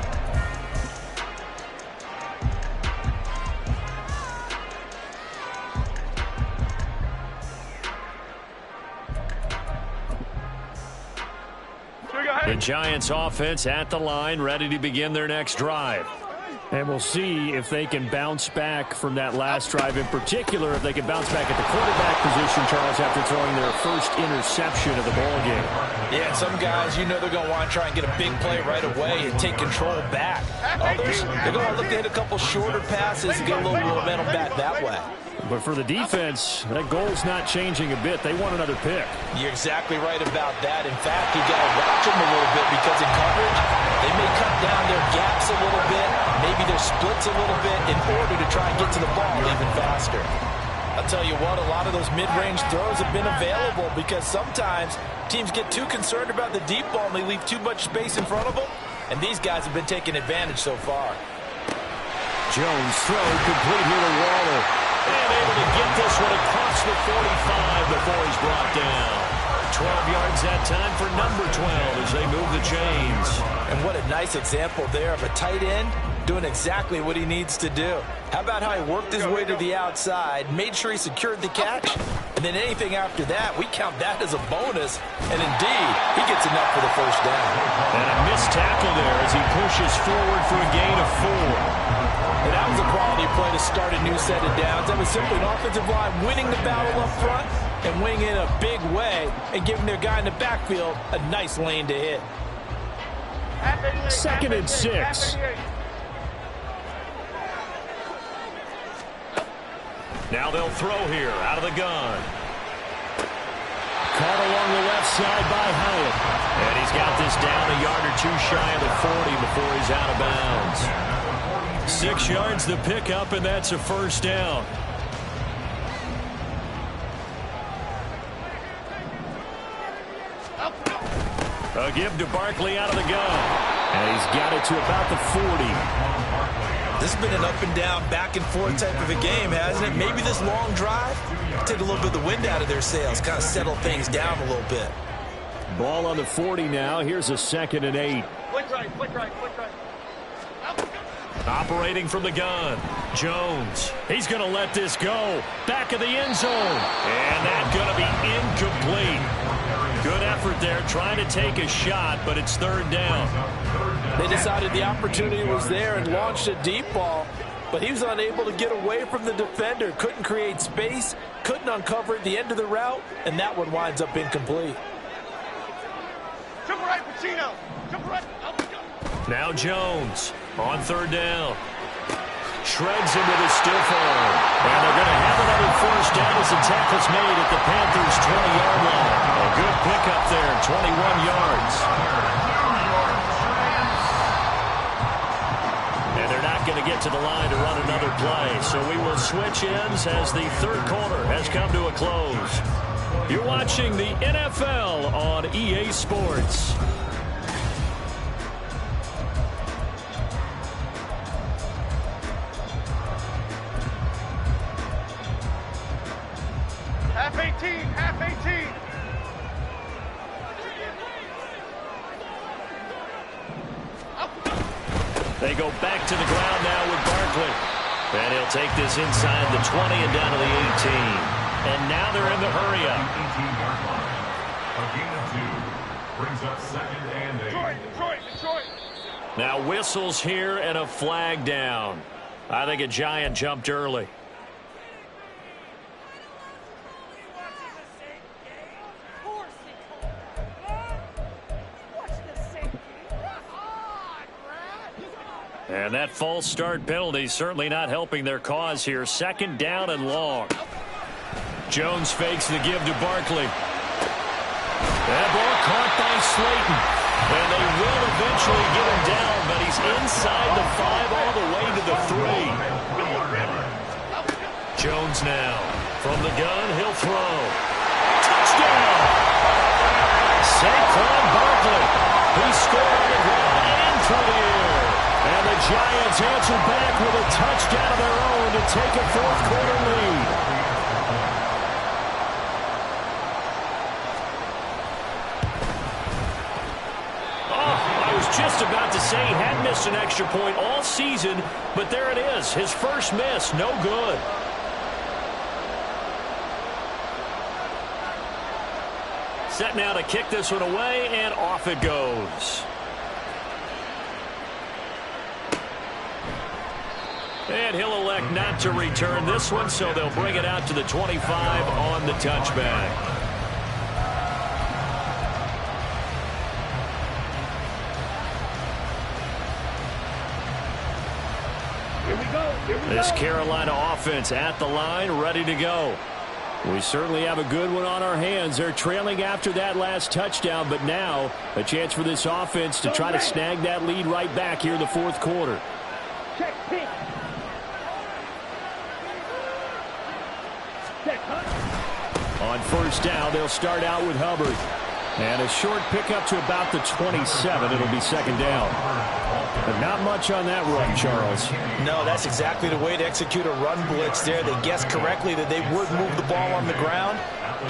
The Giants offense at the line, ready to begin their next drive. And we'll see if they can bounce back from that last drive, in particular if they can bounce back at the quarterback position, Charles, after throwing their first interception of the ball game. Yeah, some guys, you know they're going to want to try and get a big play right away and take control back. Others, they're going to look to hit a couple shorter passes and get a little momentum back that way. But for the defense, that goal's not changing a bit. They want another pick. You're exactly right about that. In fact, you got to watch them a little bit because in coverage, they may cut down their gaps a little bit, maybe their splits a little bit in order to try and get to the ball even faster. I'll tell you what, a lot of those mid-range throws have been available because sometimes teams get too concerned about the deep ball and they leave too much space in front of them, and these guys have been taking advantage so far. Jones throw complete here to Waller. And able to get this one across the 45 before he's brought down. 12 yards that time for number 12 as they move the chains. And what a nice example there of a tight end doing exactly what he needs to do. How about how he worked his way to the outside, made sure he secured the catch, and then anything after that, we count that as a bonus. And indeed, he gets enough for the first down. And a missed tackle there as he pushes forward for a gain of 4. And that was a quality play to start a new set of downs. That was simply an offensive line winning the battle up front and winning in a big way and giving their guy in the backfield a nice lane to hit. 2nd and 6. Now they'll throw here out of the gun. Caught along the left side by Hyatt. And he's got this down a yard or 2 shy of the 40 before he's out of bounds. 6 yards the pickup, and that's a first down. A give to Barkley out of the gun. And he's got it to about the 40. This has been an up and down, back and forth type of a game, hasn't it? Maybe this long drive take a little bit of the wind out of their sails, kind of settle things down a little bit. Ball on the 40 now. Here's a 2nd and 8. Quick right. Operating from the gun, Jones. He's going to let this go. Back of the end zone. And that's going to be incomplete. Good effort there, trying to take a shot, but it's 3rd down. They decided the opportunity was there and launched a deep ball, but he was unable to get away from the defender. Couldn't create space, couldn't uncover at the end of the route, and that one winds up incomplete. Now Jones on third down. Shreds him with his stiff arm. And they're going to have another first down as the tackle's made at the Panthers' 20-yard line. A good pickup there, 21 yards. And they're not going to get to the line to run another play. So we will switch ends as the third quarter has come to a close. You're watching the NFL on EA Sports. Half 18. They go back to the ground now with Barkley. And he'll take this inside the 20 and down to the 18. And now they're in the hurry-up. A gain of 2 brings up second and 8. Detroit. Now whistles here and a flag down. I think a Giant jumped early. And that false start penalty certainly not helping their cause here. Second down and long. Jones fakes the give to Barkley. That ball caught by Slayton. And they will eventually get him down, but he's inside the 5 all the way to the 3. Jones now. From the gun, he'll throw. Touchdown! Saquon Barkley. He scored on the ground and through the air. And the Giants answer back with a touchdown of their own to take a fourth-quarter lead. Oh, I was just about to say he hadn't missed an extra point all season, but there it is. His first miss, no good. Set now to kick this one away, and off it goes. And he'll elect not to return this one, so they'll bring it out to the 25 on the touchback. Here we go. This Carolina offense at the line, ready to go. We certainly have a good one on our hands. They're trailing after that last touchdown, but now a chance for this offense to try to snag that lead right back here in the fourth quarter. Check pick. On first down, they'll start out with Hubbard. And a short pickup to about the 27. It'll be second down. But not much on that run, Charles. No, that's exactly the way to execute a run blitz there. They guessed correctly that they would move the ball on the ground,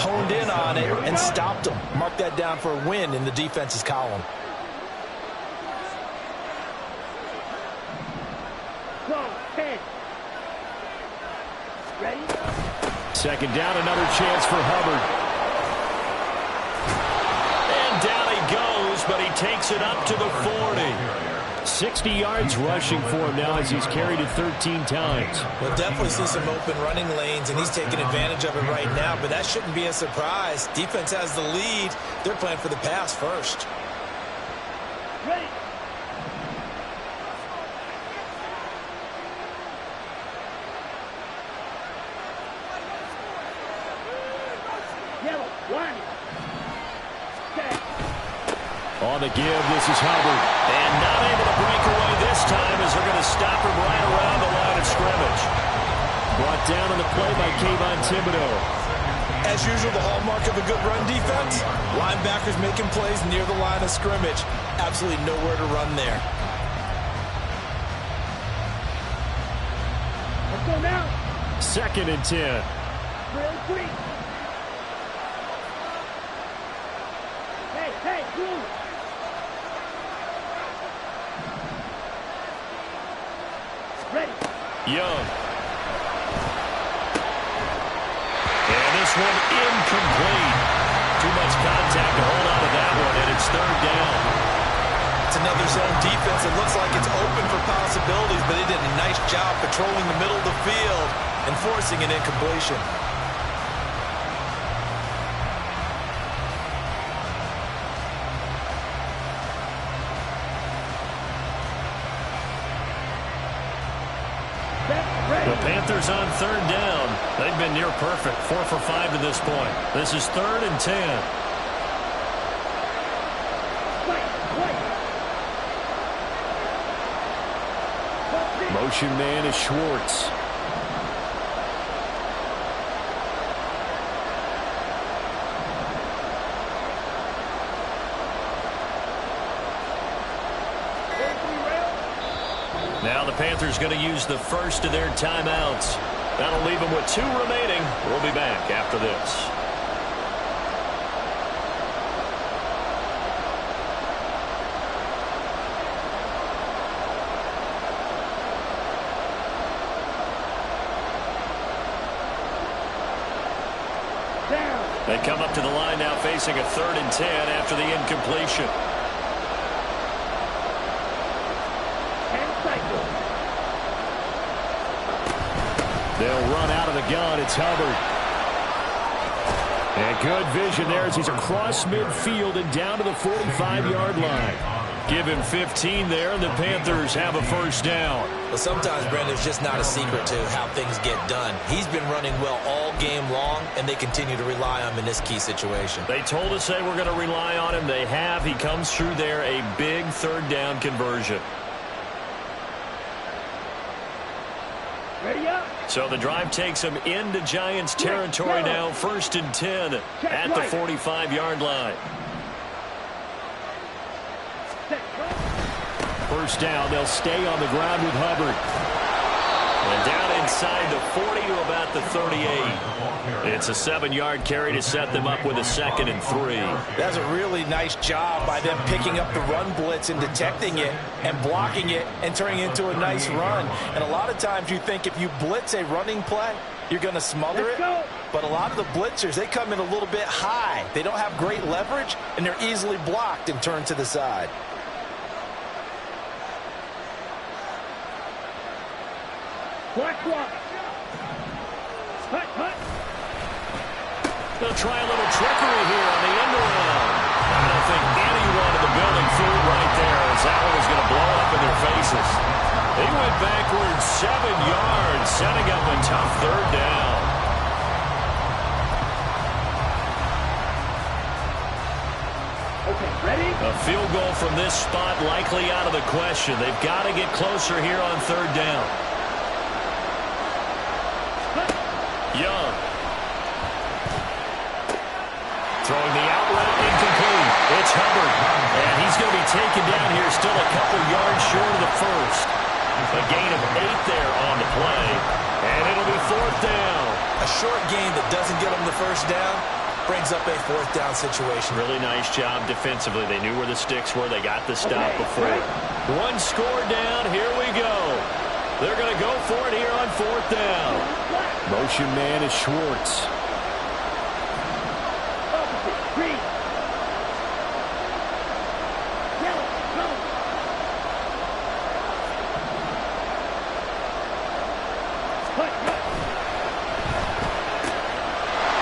honed in on it, and stopped them. Mark that down for a win in the defense's column. Go, 10. Ready? Second down, another chance for Hubbard. And down he goes, but he takes it up to the 40. 60 yards rushing for him now as he's carried it 13 times. We'll definitely see some open running lanes, and he's taking advantage of it right now, but that shouldn't be a surprise. Defense has the lead. They're playing for the pass first. Ready? Yellow, 1. On the give, this is Hubbard. And not able to break away this time as they're going to stop him right around the line of scrimmage. Brought down on the play by Kayvon Thibodeau. As usual, the hallmark of a good run defense, linebackers making plays near the line of scrimmage. Absolutely nowhere to run there. Let's go now. Second and 10. Drill 3. Hey, move. Ready. Young. And this one incomplete. Too much contact to hold on to that one, and it's third down. It's another zone defense. It looks like it's open for possibilities, but they did a nice job patrolling the middle of the field and forcing an incompletion. The Panthers on third down. They've been near perfect, 4 for 5 to this point. This is 3rd and 10. Motion man is Schwartz. Now the Panthers going to use the first of their timeouts. That'll leave them with 2 remaining. We'll be back after this. They come up to the line now facing a 3rd and 10 after the incompletion. They'll run out of the gun. It's Hubbard. And good vision there as he's across midfield and down to the 45-yard line. Give him 15 there, and the Panthers have a first down. Well, sometimes, Brandon, it's just not a secret to how things get done. He's been running well all game long, and they continue to rely on him in this key situation. They told us they were going to rely on him. They have. He comes through there, a big 3rd down conversion. Ready up. So the drive takes him into Giants territory now, 1st and 10 at the 45-yard line. First down, they'll stay on the ground with Hubbard. And down inside the 40 to about the 38. It's a 7-yard carry to set them up with a 2nd and 3. That's a really nice job by them picking up the run blitz and detecting it and blocking it and turning it into a nice run. And a lot of times you think if you blitz a running play, you're going to smother it. But a lot of the blitzers, they come in a little bit high. They don't have great leverage, and they're easily blocked and turned to the side. They'll try a little trickery here on the end around. I don't think anyone in the building fooled right there as that one was going to blow up in their faces. He went backwards 7 yards, setting up a tough 3rd down. Okay, ready? A field goal from this spot likely out of the question. They've got to get closer here on 3rd down. Young. Throwing the out route incomplete. It's Hubbard. And he's going to be taken down here still a couple yards short of the first. A gain of 8 there on the play. And it'll be 4th down. A short gain that doesn't get them the first down brings up a 4th down situation. Really nice job defensively. They knew where the sticks were. They got the stop before. 1 score down. Here we go. They're going to go for it here on 4th down. Motion man is Schwartz.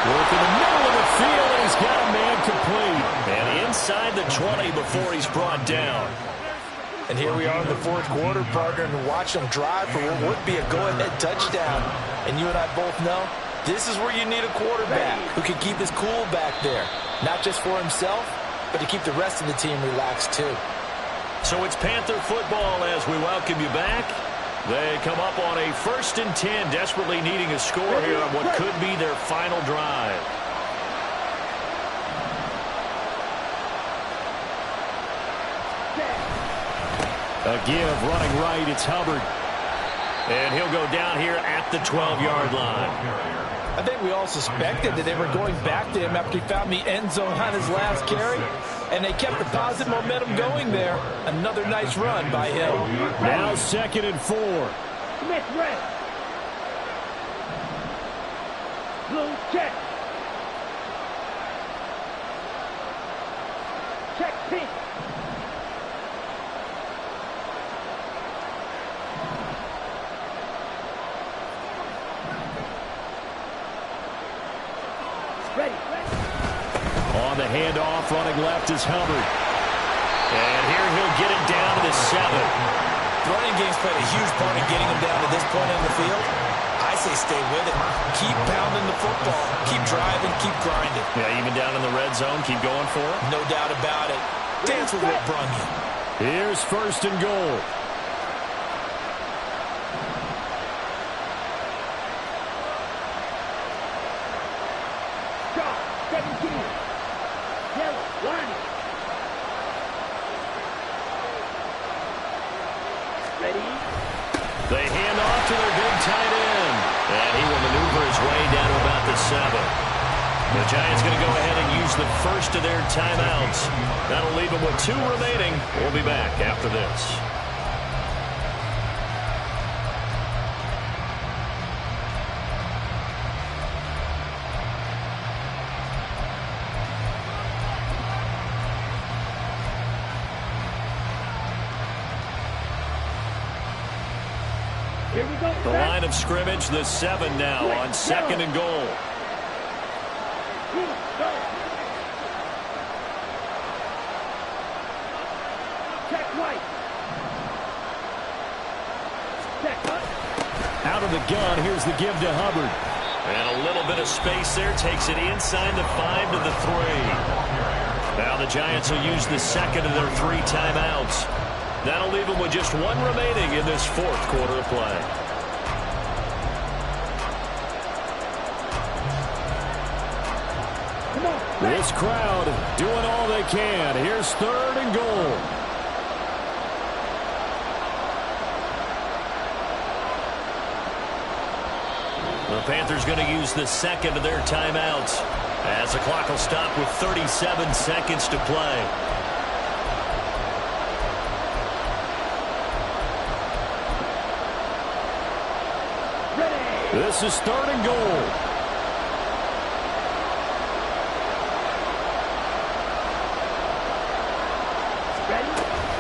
Work in the middle of the field, and he's got a man complete. And inside the 20 before he's brought down. And here we are in the 4th quarter, partner, and watch them drive for what would be a go-ahead touchdown. And you and I both know this is where you need a quarterback who can keep his cool back there. Not just for himself, but to keep the rest of the team relaxed too. So it's Panther football as we welcome you back. They come up on a 1st and 10, desperately needing a score here on what could be their final drive. A give, running right, it's Hubbard. And he'll go down here at the 12-yard line. I think we all suspected that they were going back to him after he found the end zone on his last carry. And they kept the positive momentum going there. Another nice run by him. Now 2nd and 4. Smith red. Blue check. Check pink. Ready. On the handoff, running left is Hubbard. And here he'll get it down to the 7. The running game's played a huge part in getting him down to this point in the field. say stay with it. Keep pounding the football. Keep driving. Keep grinding. Yeah, even down in the red zone, keep going for it. No doubt about it. Dance with what brung you. Here's 1st and goal. Stop. 17. Yellow. Line. Ready? They hand off to their big tight end. And he will maneuver his way down to about the 7. The Giants going to go ahead and use the first of their timeouts. That'll leave them with 2 remaining. We'll be back after this. Here we go. The line of scrimmage, the 7 now on 2nd and goal. Go. Check right. Check right. Out of the gun, here's the give to Hubbard. And a little bit of space there, takes it inside the 5 to the 3. Now the Giants will use the 2nd of their 3 timeouts. That'll leave them with just 1 remaining in this 4th quarter of play. This crowd doing all they can. Here's 3rd and goal. The Panthers going to use the 2nd of their timeouts as the clock will stop with 37 seconds to play. Ready. This is 3rd and goal.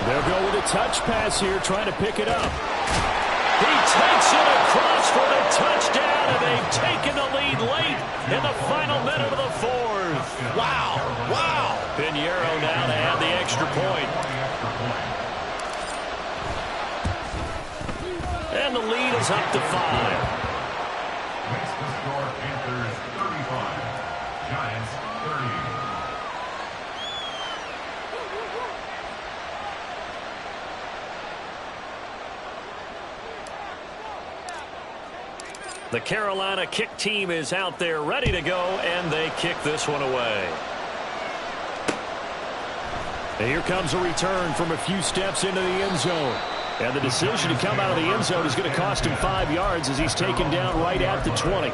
They'll go with a touch pass here, trying to pick it up. He takes it across for the touchdown, and they've taken the lead late in the final minute of the 4th. Wow, wow. Pinheiro now to add the extra point. And the lead is up to 5. Makes the score Panthers 35, Giants 30. The Carolina kick team is out there ready to go, and they kick this one away. And here comes a return from a few steps into the end zone. And the decision to come out of the end zone is going to cost him 5 yards as he's taken down right at the 20.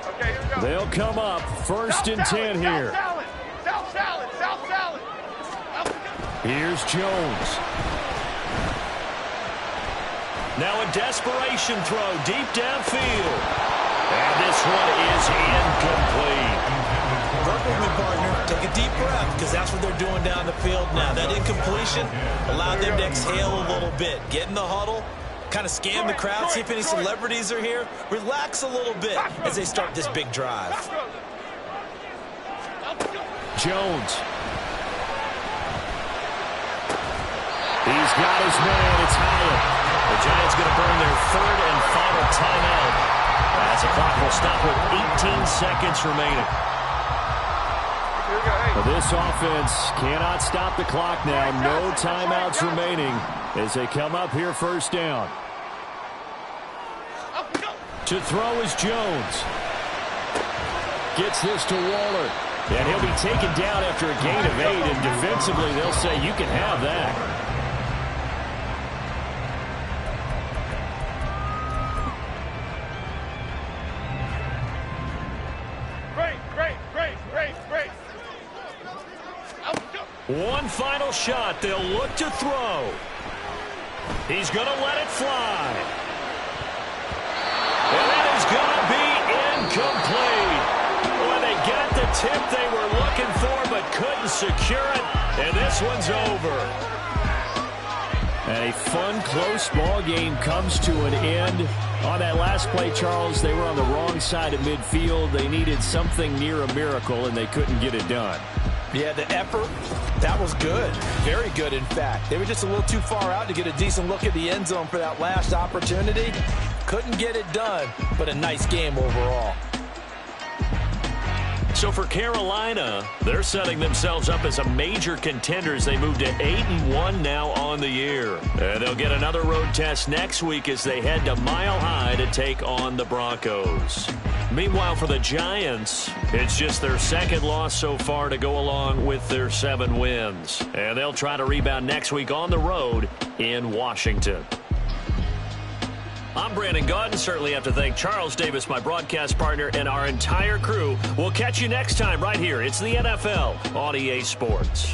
Okay, here we go. They'll come up 1st and 10 here. South salad. Here's Jones. Now a desperation throw deep downfield. And this one is incomplete. Work with me, partner. Take a deep breath, because that's what they're doing down the field now. That incompletion allowed them to exhale a little bit. Get in the huddle, kind of scan the crowd, see if any celebrities are here. Relax a little bit as they start this big drive. Jones. He's got his man. It's Hyatt. The Giants going to burn their 3rd and final timeout as the clock will stop with 18 seconds remaining. This offense cannot stop the clock now. No timeouts remaining as they come up here 1st down. To throw is Jones. Gets this to Waller. And he'll be taken down after a gain of 8. And defensively, they'll say you can have that. One final shot. They'll look to throw. He's going to let it fly. And that is going to be incomplete. Well, they got the tip they were looking for but couldn't secure it. And this one's over. And a fun, close ball game comes to an end. On that last play, Charles, they were on the wrong side of midfield. They needed something near a miracle, and they couldn't get it done. Yeah, the effort, that was good. Very good, in fact. They were just a little too far out to get a decent look at the end zone for that last opportunity. Couldn't get it done, but a nice game overall. So for Carolina, they're setting themselves up as a major contender as they move to 8-1 now on the year. And they'll get another road test next week as they head to Mile High to take on the Broncos. Meanwhile, for the Giants, it's just their second loss so far to go along with their 7 wins. And they'll try to rebound next week on the road in Washington. I'm Brandon Gaudin. Certainly have to thank Charles Davis, my broadcast partner, and our entire crew. We'll catch you next time right here. It's the NFL on EA Sports.